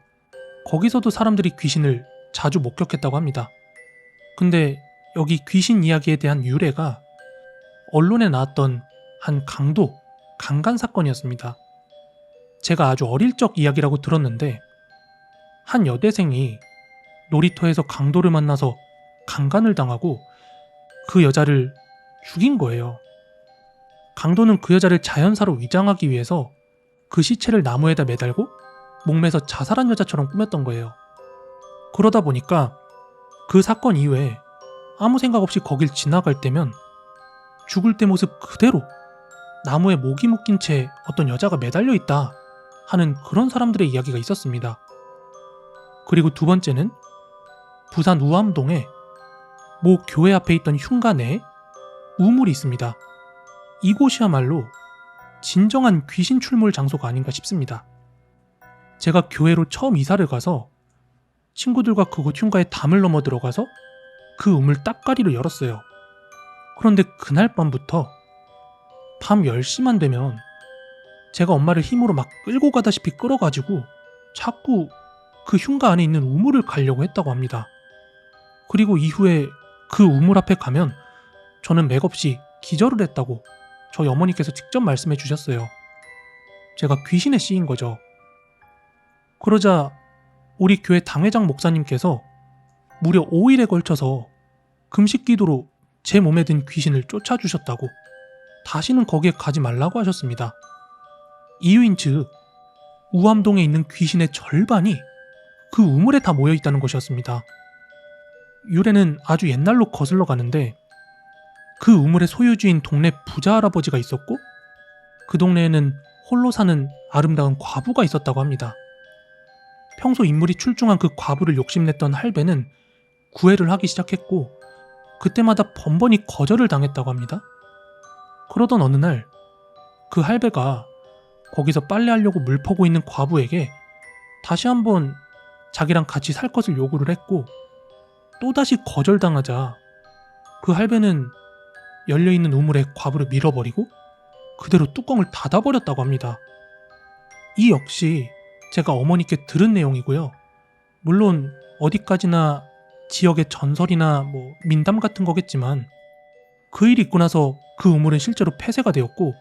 거기서도 사람들이 귀신을 자주 목격했다고 합니다. 근데 여기 귀신 이야기에 대한 유래가 언론에 나왔던 한 강간 사건이었습니다. 제가 아주 어릴 적 이야기라고 들었는데 한 여대생이 놀이터에서 강도를 만나서 강간을 당하고 그 여자를 죽인 거예요. 강도는 그 여자를 자연사로 위장하기 위해서 그 시체를 나무에다 매달고 목매서 자살한 여자처럼 꾸몄던 거예요. 그러다 보니까 그 사건 이후에 아무 생각 없이 거길 지나갈 때면 죽을 때 모습 그대로 나무에 목이 묶인 채 어떤 여자가 매달려 있다 하는 그런 사람들의 이야기가 있었습니다. 그리고 두 번째는 부산 우암동에 모 교회 앞에 있던 흉가 내에 우물이 있습니다. 이곳이야말로 진정한 귀신 출몰 장소가 아닌가 싶습니다. 제가 교회로 처음 이사를 가서 친구들과 그곳 흉가에 담을 넘어 들어가서 그 우물 따까리를 열었어요. 그런데 그날 밤부터 밤 10시만 되면 제가 엄마를 힘으로 막 끌고 가다시피 끌어가지고 자꾸 그 흉가 안에 있는 우물을 가려고 했다고 합니다. 그리고 이후에 그 우물 앞에 가면 저는 맥없이 기절을 했다고 저희 어머니께서 직접 말씀해 주셨어요. 제가 귀신에 씌인 거죠. 그러자 우리 교회 당회장 목사님께서 무려 5일에 걸쳐서 금식 기도로 제 몸에 든 귀신을 쫓아주셨다고 다시는 거기에 가지 말라고 하셨습니다. 이유인즉 우암동에 있는 귀신의 절반이 그 우물에 다 모여 있다는 것이었습니다. 유래는 아주 옛날로 거슬러 가는데 그 우물의 소유주인 동네 부자 할아버지가 있었고 그 동네에는 홀로 사는 아름다운 과부가 있었다고 합니다. 평소 인물이 출중한 그 과부를 욕심냈던 할배는 구애를 하기 시작했고 그때마다 번번이 거절을 당했다고 합니다. 그러던 어느 날 그 할배가 거기서 빨래하려고 물 퍼고 있는 과부에게 다시 한번 자기랑 같이 살 것을 요구를 했고 또다시 거절당하자 그 할배는 열려있는 우물에 과부를 밀어버리고 그대로 뚜껑을 닫아버렸다고 합니다. 이 역시 제가 어머니께 들은 내용이고요. 물론 어디까지나 지역의 전설이나 민담 같은 거겠지만 그 일이 있고 나서 그 우물은 실제로 폐쇄가 되었고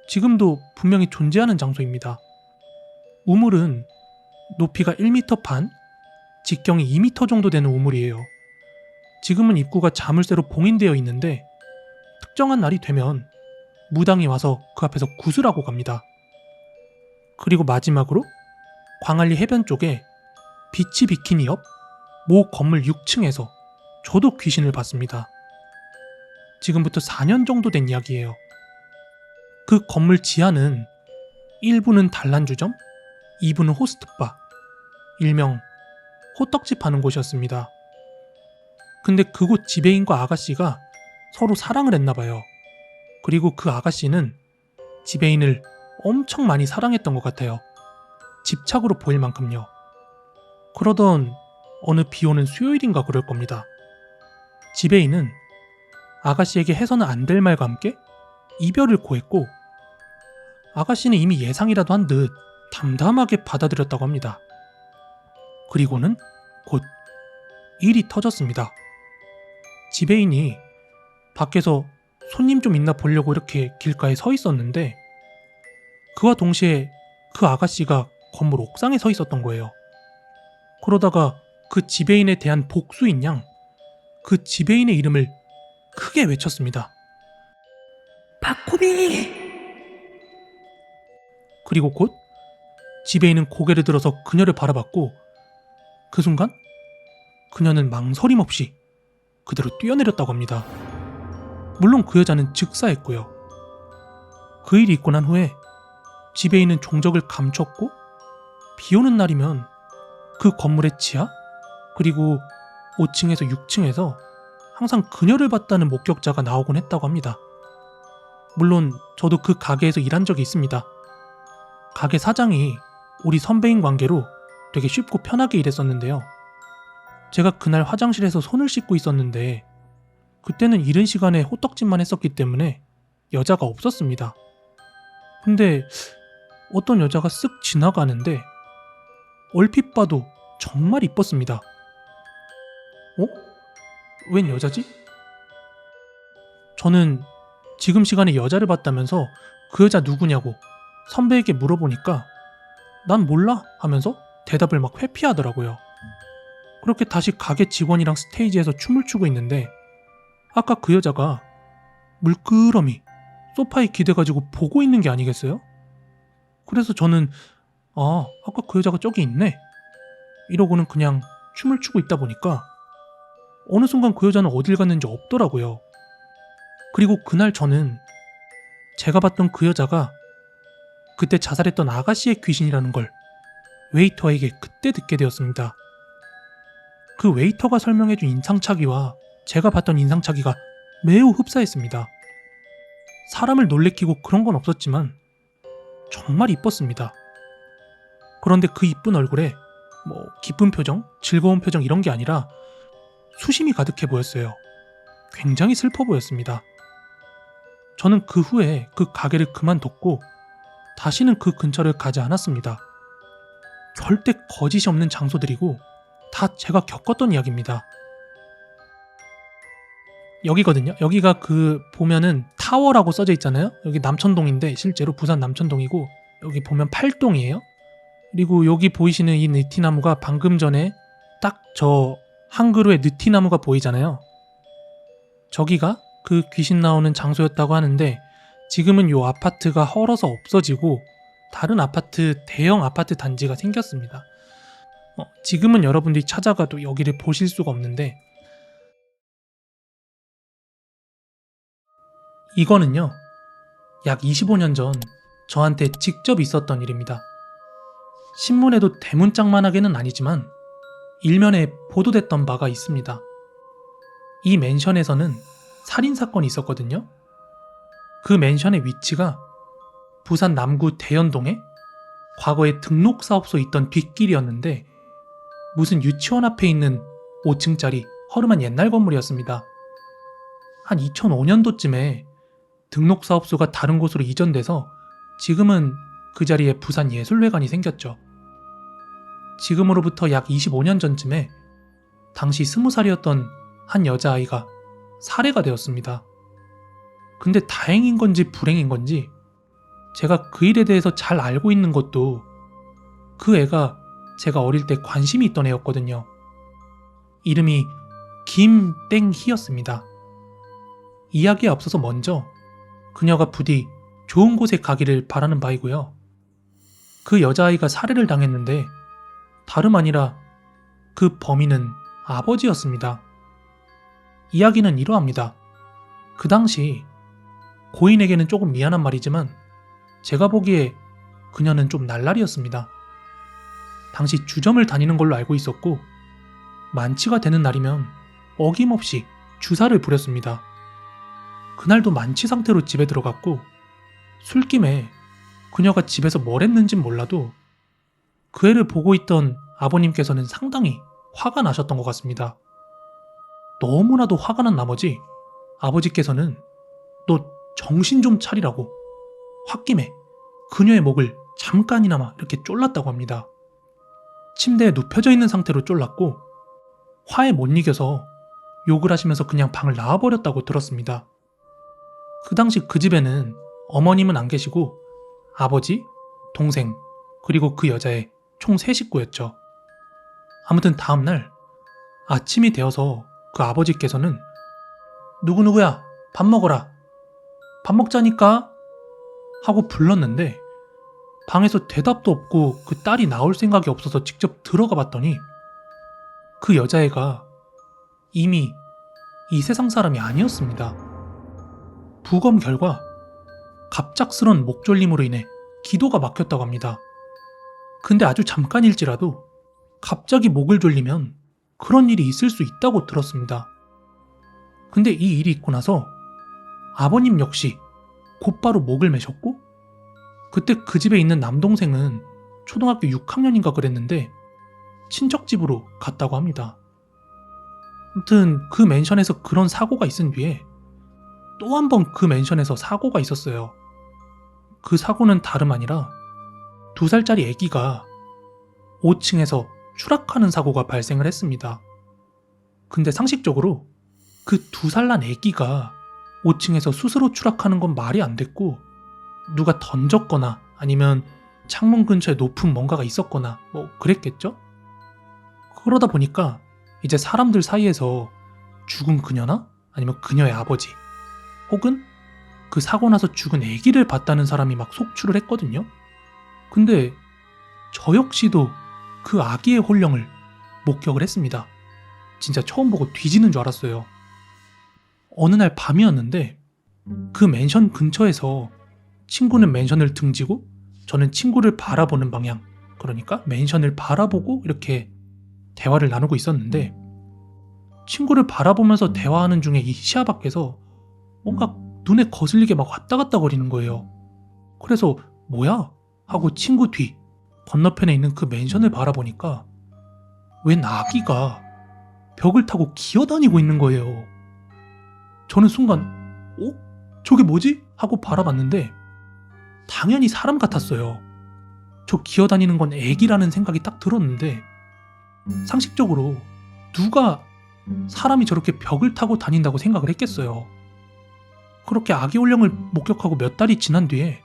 지금도 분명히 존재하는 장소입니다. 우물은 높이가 1m 반, 직경이 2m 정도 되는 우물이에요. 지금은 입구가 자물쇠로 봉인되어 있는데 특정한 날이 되면 무당이 와서 그 앞에서 굿을 하고 갑니다. 그리고 마지막으로 광안리 해변 쪽에 비치 비키니 옆 모 건물 6층에서 저도 귀신을 봤습니다. 지금부터 4년 정도 된 이야기예요. 그 건물 지하는 1부는 단란주점, 2부는 호스트바, 일명 호떡집 하는 곳이었습니다. 근데 그곳 지배인과 아가씨가 서로 사랑을 했나봐요. 그리고 그 아가씨는 지배인을 엄청 많이 사랑했던 것 같아요. 집착으로 보일 만큼요. 그러던 어느 비오는 수요일인가 그럴 겁니다. 지배인은 아가씨에게 해서는 안 될 말과 함께 이별을 고했고 아가씨는 이미 예상이라도 한 듯 담담하게 받아들였다고 합니다. 그리고는 곧 일이 터졌습니다. 지배인이 밖에서 손님 좀 있나 보려고 이렇게 길가에 서 있었는데 그와 동시에 그 아가씨가 건물 옥상에 서 있었던 거예요. 그러다가 그 지배인에 대한 복수인 양 그 지배인의 이름을 크게 외쳤습니다. 박코비! 그리고 곧 지배인은 고개를 들어서 그녀를 바라봤고 그 순간 그녀는 망설임 없이 그대로 뛰어내렸다고 합니다. 물론 그 여자는 즉사했고요. 그 일이 있고 난 후에 지배인은 종적을 감췄고 비 오는 날이면 그 건물의 지하 그리고 5층에서 6층에서 항상 그녀를 봤다는 목격자가 나오곤 했다고 합니다. 물론 저도 그 가게에서 일한 적이 있습니다. 가게 사장이 우리 선배인 관계로 되게 쉽고 편하게 일했었는데요. 제가 그날 화장실에서 손을 씻고 있었는데 그때는 이른 시간에 호떡집만 했었기 때문에 여자가 없었습니다. 근데 어떤 여자가 쓱 지나가는데 얼핏 봐도 정말 이뻤습니다. 웬 여자지? 저는 지금 시간에 여자를 봤다면서 그 여자 누구냐고 선배에게 물어보니까 난 몰라 하면서 대답을 막 회피하더라고요. 그렇게 다시 가게 직원이랑 스테이지에서 춤을 추고 있는데 아까 그 여자가 물끄러미 소파에 기대가지고 보고 있는 게 아니겠어요? 그래서 저는 아까 그 여자가 저기 있네 이러고는 그냥 춤을 추고 있다 보니까 어느 순간 그 여자는 어딜 갔는지 없더라고요. 그리고 그날 저는 제가 봤던 그 여자가 그때 자살했던 아가씨의 귀신이라는 걸 웨이터에게 그때 듣게 되었습니다. 그 웨이터가 설명해준 인상착의와 제가 봤던 인상착의가 매우 흡사했습니다. 사람을 놀래키고 그런 건 없었지만 정말 이뻤습니다. 그런데 그 이쁜 얼굴에 기쁜 표정, 즐거운 표정 이런 게 아니라 수심이 가득해 보였어요. 굉장히 슬퍼 보였습니다. 저는 그 후에 그 가게를 그만뒀고 다시는 그 근처를 가지 않았습니다. 절대 거짓이 없는 장소들이고 다 제가 겪었던 이야기입니다. 여기거든요. 여기가 보면은 타워라고 써져 있잖아요. 여기 남천동인데 실제로 부산 남천동이고 여기 보면 8동이에요. 그리고 여기 보이시는 이 느티나무가 방금 전에 딱 저 한그루의 느티나무가 보이잖아요. 저기가 그 귀신 나오는 장소였다고 하는데 지금은 이 아파트가 헐어서 없어지고 다른 대형 아파트 단지가 생겼습니다. 지금은 여러분들이 찾아가도 여기를 보실 수가 없는데 이거는요 약 25년 전 저한테 직접 있었던 일입니다. 신문에도 대문짝만하게는 아니지만 일면에 보도됐던 바가 있습니다. 이 맨션에서는 살인사건이 있었거든요. 그 맨션의 위치가 부산 남구 대연동에 과거에 등록사업소 있던 뒷길이었는데 무슨 유치원 앞에 있는 5층짜리 허름한 옛날 건물이었습니다. 한 2005년도쯤에 등록사업소가 다른 곳으로 이전돼서 지금은 그 자리에 부산예술회관이 생겼죠. 지금으로부터 약 25년 전쯤에 당시 20살이었던 한 여자아이가 살해가 되었습니다. 근데 다행인 건지 불행인 건지 제가 그 일에 대해서 잘 알고 있는 것도 그 애가 제가 어릴 때 관심이 있던 애였거든요. 이름이 김땡희였습니다. 이야기에 앞서서 먼저 그녀가 부디 좋은 곳에 가기를 바라는 바이고요. 그 여자아이가 살해를 당했는데 다름 아니라 그 범인은 아버지였습니다. 이야기는 이러합니다. 그 당시 고인에게는 조금 미안한 말이지만 제가 보기에 그녀는 좀 날라리였습니다. 당시 주점을 다니는 걸로 알고 있었고 만취가 되는 날이면 어김없이 주사를 부렸습니다. 그날도 만취 상태로 집에 들어갔고 술김에 그녀가 집에서 뭘 했는진 몰라도 그 애를 보고 있던 아버님께서는 상당히 화가 나셨던 것 같습니다. 너무나도 화가 난 나머지 아버지께서는 너 정신 좀 차리라고 홧김에 그녀의 목을 잠깐이나마 이렇게 쫄랐다고 합니다. 침대에 눕혀져 있는 상태로 쫄랐고 화에 못 이겨서 욕을 하시면서 그냥 방을 나와버렸다고 들었습니다. 그 당시 그 집에는 어머님은 안 계시고 아버지, 동생, 그리고 그 여자의 총 3식구였죠. 아무튼 다음날 아침이 되어서 그 아버지께서는 누구누구야, 밥 먹어라. 밥 먹자니까 하고 불렀는데 방에서 대답도 없고 그 딸이 나올 생각이 없어서 직접 들어가 봤더니 그 여자애가 이미 이 세상 사람이 아니었습니다. 부검 결과 갑작스런 목졸림으로 인해 기도가 막혔다고 합니다. 근데 아주 잠깐일지라도 갑자기 목을 졸리면 그런 일이 있을 수 있다고 들었습니다. 근데 이 일이 있고 나서 아버님 역시 곧바로 목을 매셨고 그때 그 집에 있는 남동생은 초등학교 6학년인가 그랬는데 친척 집으로 갔다고 합니다. 아무튼 그 맨션에서 그런 사고가 있은 뒤에 또 한 번 그 맨션에서 사고가 있었어요. 그 사고는 다름 아니라 2살짜리 아기가 5층에서 추락하는 사고가 발생을 했습니다. 근데 상식적으로 그 2살 난 아기가 5층에서 스스로 추락하는 건 말이 안 됐고 누가 던졌거나 아니면 창문 근처에 높은 뭔가가 있었거나 뭐 그랬겠죠? 그러다 보니까 이제 사람들 사이에서 죽은 그녀나 아니면 그녀의 아버지 혹은 그 사고 나서 죽은 아기를 봤다는 사람이 막 속출을 했거든요. 근데 저 역시도 그 아기의 혼령을 목격을 했습니다. 진짜 처음 보고 뒤지는 줄 알았어요. 어느 날 밤이었는데 그 맨션 근처에서 친구는 맨션을 등지고 저는 친구를 바라보는 방향, 그러니까 맨션을 바라보고 이렇게 대화를 나누고 있었는데 친구를 바라보면서 대화하는 중에 이 시야 밖에서 뭔가 눈에 거슬리게 막 왔다 갔다 거리는 거예요. 그래서 뭐야? 하고 친구 뒤 건너편에 있는 그 맨션을 바라보니까 웬 아기가 벽을 타고 기어다니고 있는 거예요. 저는 순간 저게 뭐지? 하고 바라봤는데 당연히 사람 같았어요. 저 기어다니는 건 애기라는 생각이 딱 들었는데 상식적으로 누가 사람이 저렇게 벽을 타고 다닌다고 생각을 했겠어요. 그렇게 아기 혼령을 목격하고 몇 달이 지난 뒤에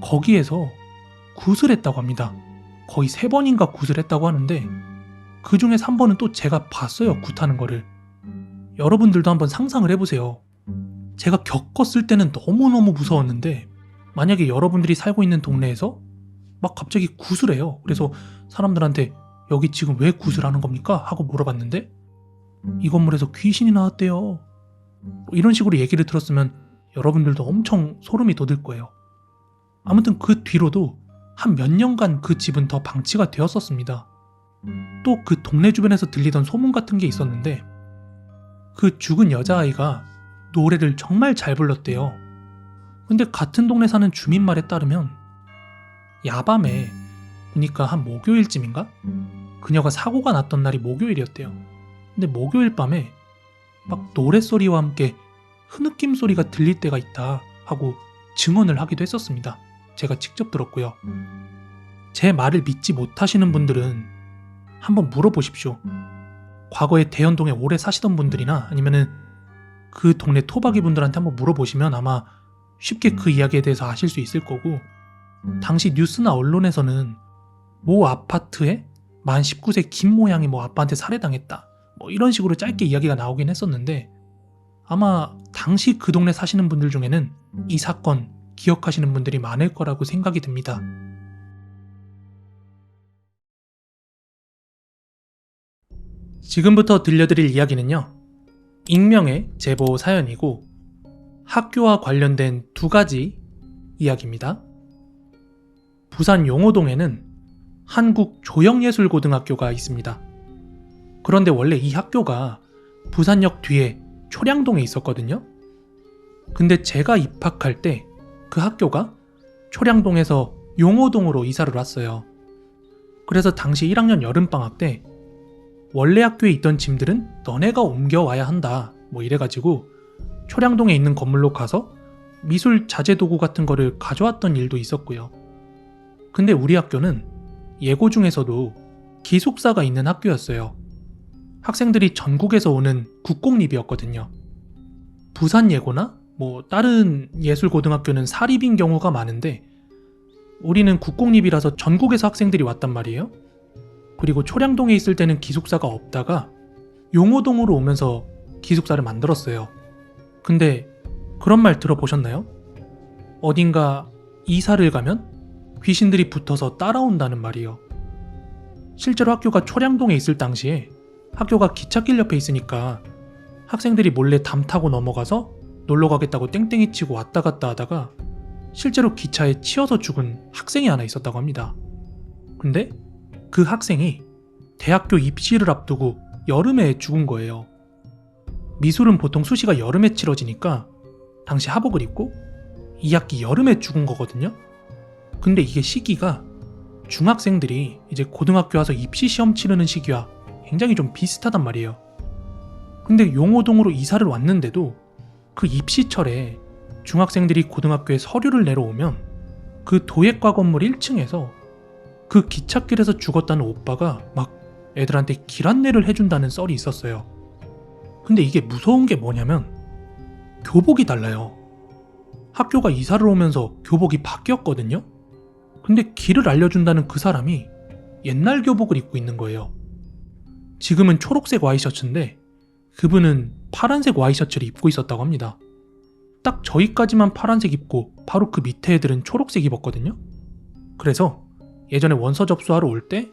거기에서 굿을 했다고 합니다. 거의 3번인가 굿을 했다고 하는데 그 중에 3번은 또 제가 봤어요. 굿하는 거를. 여러분들도 한번 상상을 해보세요. 제가 겪었을 때는 너무너무 무서웠는데 만약에 여러분들이 살고 있는 동네에서 막 갑자기 굿을 해요. 그래서 사람들한테 여기 지금 왜 굿을 하는 겁니까? 하고 물어봤는데 이 건물에서 귀신이 나왔대요. 이런 식으로 얘기를 들었으면 여러분들도 엄청 소름이 돋을 거예요. 아무튼 그 뒤로도 한 몇 년간 그 집은 더 방치가 되었었습니다. 또 그 동네 주변에서 들리던 소문 같은 게 있었는데 그 죽은 여자아이가 노래를 정말 잘 불렀대요. 근데 같은 동네 사는 주민 말에 따르면 야밤에, 그러니까 한 목요일쯤인가? 그녀가 사고가 났던 날이 목요일이었대요. 근데 목요일 밤에 막 노랫소리와 함께 흐느낌 소리가 들릴 때가 있다 하고 증언을 하기도 했었습니다. 제가 직접 들었고요. 제 말을 믿지 못하시는 분들은 한번 물어보십시오. 과거에 대연동에 오래 사시던 분들이나 아니면은 그 동네 토박이 분들한테 한번 물어보시면 아마 쉽게 그 이야기에 대해서 아실 수 있을 거고, 당시 뉴스나 언론에서는 모 아파트에 만 19세 김 모양이 뭐 아빠한테 살해당했다 뭐 이런 식으로 짧게 이야기가 나오긴 했었는데 아마 당시 그 동네 사시는 분들 중에는 이 사건 기억하시는 분들이 많을 거라고 생각이 듭니다. 지금부터 들려드릴 이야기는요, 익명의 제보 사연이고 학교와 관련된 2가지 이야기입니다. 부산 용호동에는 한국조형예술고등학교가 있습니다. 그런데 원래 이 학교가 부산역 뒤에 초량동에 있었거든요. 근데 제가 입학할 때 그 학교가 초량동에서 용호동으로 이사를 왔어요. 그래서 당시 1학년 여름방학 때 원래 학교에 있던 짐들은 너네가 옮겨와야 한다 뭐 이래가지고 초량동에 있는 건물로 가서 미술 자재도구 같은 거를 가져왔던 일도 있었고요. 근데 우리 학교는 예고 중에서도 기숙사가 있는 학교였어요. 학생들이 전국에서 오는 국공립이었거든요. 부산 예고나 다른 예술고등학교는 사립인 경우가 많은데 우리는 국공립이라서 전국에서 학생들이 왔단 말이에요. 그리고 초량동에 있을 때는 기숙사가 없다가 용호동으로 오면서 기숙사를 만들었어요. 근데 그런 말 들어보셨나요? 어딘가 이사를 가면 귀신들이 붙어서 따라온다는 말이요. 실제로 학교가 초량동에 있을 당시에 학교가 기찻길 옆에 있으니까 학생들이 몰래 담 타고 넘어가서 놀러 가겠다고 땡땡이 치고 왔다 갔다 하다가 실제로 기차에 치여서 죽은 학생이 하나 있었다고 합니다. 근데 그 학생이 대학교 입시를 앞두고 여름에 죽은 거예요. 미술은 보통 수시가 여름에 치러지니까 당시 하복을 입고 2학기 여름에 죽은 거거든요. 근데 이게 시기가 중학생들이 이제 고등학교 와서 입시 시험 치르는 시기와 굉장히 좀 비슷하단 말이에요. 근데 용호동으로 이사를 왔는데도 그 입시철에 중학생들이 고등학교에 서류를 내려오면 그 도예과 건물 1층에서 그 기찻길에서 죽었다는 오빠가 막 애들한테 길 안내를 해준다는 썰이 있었어요. 근데 이게 무서운 게 뭐냐면 교복이 달라요. 학교가 이사를 오면서 교복이 바뀌었거든요. 근데 길을 알려준다는 그 사람이 옛날 교복을 입고 있는 거예요. 지금은 초록색 와이셔츠인데 그분은 파란색 와이셔츠를 입고 있었다고 합니다. 딱 저희까지만 파란색 입고 바로 그 밑에 애들은 초록색 입었거든요. 그래서 예전에 원서 접수하러 올 때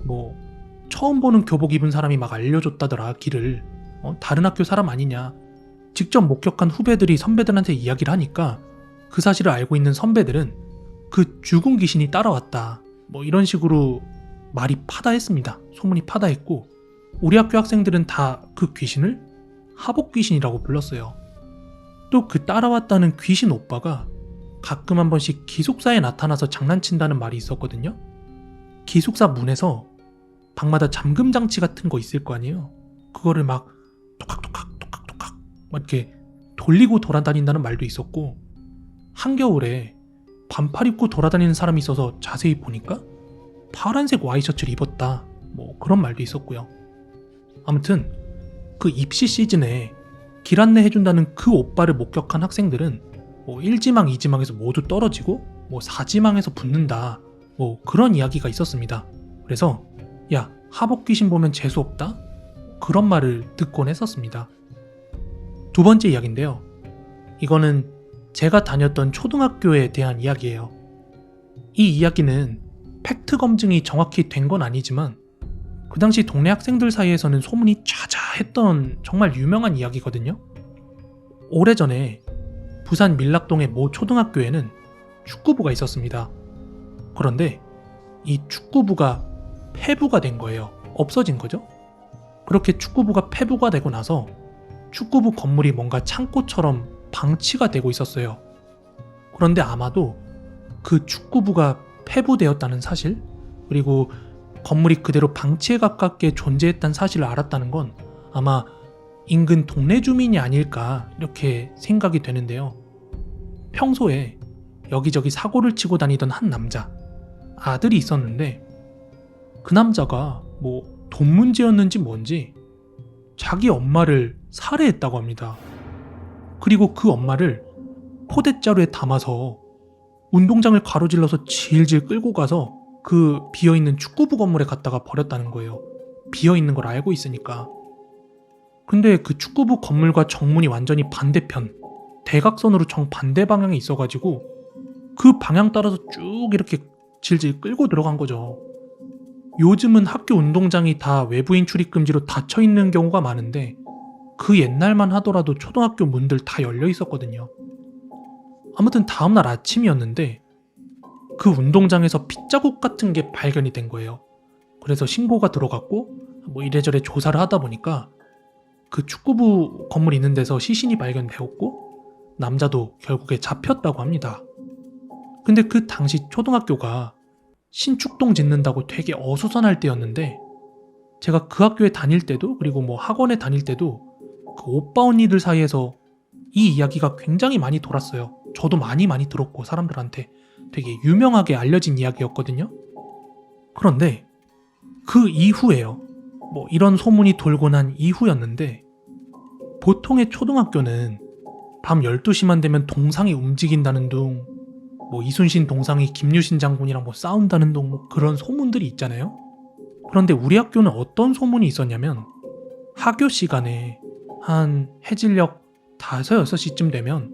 처음 보는 교복 입은 사람이 막 알려줬다더라 길을. 다른 학교 사람 아니냐. 직접 목격한 후배들이 선배들한테 이야기를 하니까 그 사실을 알고 있는 선배들은 그 죽은 귀신이 따라왔다. 이런 식으로 말이 파다했습니다. 소문이 파다했고 우리 학교 학생들은 다 그 귀신을 하복 귀신이라고 불렀어요. 또 그 따라왔다는 귀신 오빠가 가끔 한 번씩 기숙사에 나타나서 장난친다는 말이 있었거든요. 기숙사 문에서 방마다 잠금 장치 같은 거 있을 거 아니에요. 그거를 막 톡톡톡 톡톡톡 막 이렇게 돌리고 돌아다닌다는 말도 있었고 한겨울에 반팔 입고 돌아다니는 사람이 있어서 자세히 보니까 파란색 와이셔츠를 입었다. 그런 말도 있었고요. 아무튼 그 입시 시즌에 길 안내 해준다는 그 오빠를 목격한 학생들은 1지망, 2지망에서 모두 떨어지고 4지망에서 붙는다. 그런 이야기가 있었습니다. 그래서 야, 하복 귀신 보면 재수없다? 그런 말을 듣곤 했었습니다. 두 번째 이야기인데요. 이거는 제가 다녔던 초등학교에 대한 이야기예요. 이 이야기는 팩트 검증이 정확히 된 건 아니지만 그 당시 동네 학생들 사이에서는 소문이 자자했던 정말 유명한 이야기거든요. 오래전에 부산 밀락동의 모 초등학교에는 축구부가 있었습니다. 그런데 이 축구부가 폐부가 된 거예요. 없어진 거죠. 그렇게 축구부가 폐부가 되고 나서 축구부 건물이 뭔가 창고처럼 방치가 되고 있었어요. 그런데 아마도 그 축구부가 폐부되었다는 사실, 그리고 건물이 그대로 방치에 가깝게 존재했다는 사실을 알았다는 건 아마 인근 동네 주민이 아닐까 이렇게 생각이 되는데요. 평소에 여기저기 사고를 치고 다니던 한 남자, 아들이 있었는데 그 남자가 돈 문제였는지 뭔지 자기 엄마를 살해했다고 합니다. 그리고 그 엄마를 포대자루에 담아서 운동장을 가로질러서 질질 끌고 가서 그 비어있는 축구부 건물에 갖다가 버렸다는 거예요. 비어있는 걸 알고 있으니까. 근데 그 축구부 건물과 정문이 완전히 반대편, 대각선으로 정반대 방향에 있어가지고 그 방향 따라서 쭉 이렇게 질질 끌고 들어간 거죠. 요즘은 학교 운동장이 다 외부인 출입 금지로 닫혀있는 경우가 많은데 그 옛날만 하더라도 초등학교 문들 다 열려 있었거든요. 아무튼 다음날 아침이었는데 그 운동장에서 핏자국 같은 게 발견이 된 거예요. 그래서 신고가 들어갔고 이래저래 조사를 하다 보니까 그 축구부 건물 있는 데서 시신이 발견되었고 남자도 결국에 잡혔다고 합니다. 근데 그 당시 초등학교가 신축동 짓는다고 되게 어수선할 때였는데 제가 그 학교에 다닐 때도 그리고 학원에 다닐 때도 그 오빠 언니들 사이에서 이 이야기가 굉장히 많이 돌았어요. 저도 많이 들었고 사람들한테 되게 유명하게 알려진 이야기였거든요. 그런데 그 이후에요. 뭐 이런 소문이 돌고 난 이후였는데, 보통의 초등학교는 밤 12시만 되면 동상이 움직인다는 둥, 뭐 이순신 동상이 김유신 장군이랑 뭐 싸운다는 둥, 뭐 그런 소문들이 있잖아요. 그런데 우리 학교는 어떤 소문이 있었냐면, 하교 시간에 한 해질녘 5, 6시쯤 되면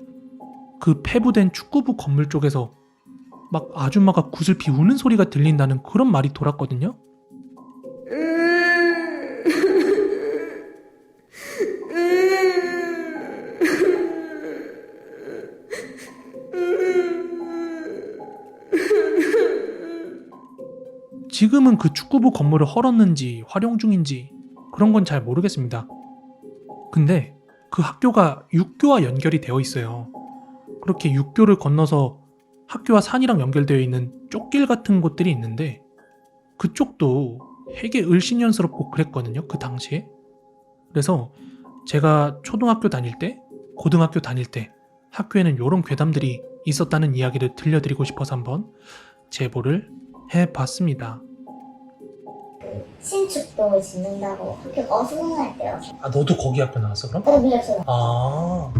그 폐부된 축구부 건물 쪽에서 막 아줌마가 구슬피 우는 소리가 들린다는 그런 말이 돌았거든요. 지금은 그 축구부 건물을 헐었는지 활용 중인지 그런 건 잘 모르겠습니다. 근데 그 학교가 육교와 연결이 되어 있어요. 그렇게 육교를 건너서 학교와 산이랑 연결되어 있는 쪽길 같은 곳들이 있는데, 그쪽도 되게 을씨년스럽고 그랬거든요, 그 당시에. 그래서 제가 초등학교 다닐 때, 고등학교 다닐 때 학교에는 이런 괴담들이 있었다는 이야기를 들려드리고 싶어서 한번 제보를 해봤습니다. 신축동을 짓는다고 학교가 어수선할 때요. 아, 너도 거기 학교 나왔어 그럼? 밀렸어요. 아,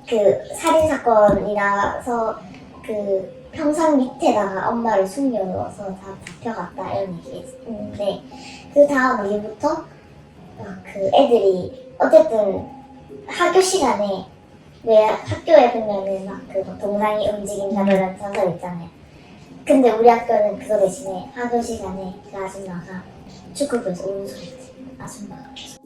그 살인 사건이 나서 그 평상 밑에다가 엄마를 숨겨놓아서 다 잡혀갔다 이런 얘기 있는데, 그 다음 이후부터 그 애들이 어쨌든 학교 시간에 왜 학교에 보면은 막 그 동상이 움직인다 이런 전설 있잖아요. 근데 우리 학교는 그거 대신에 학교 시간에 그 아줌마가 축구부에서 우는 소리 들어요. 아줌마가 계속.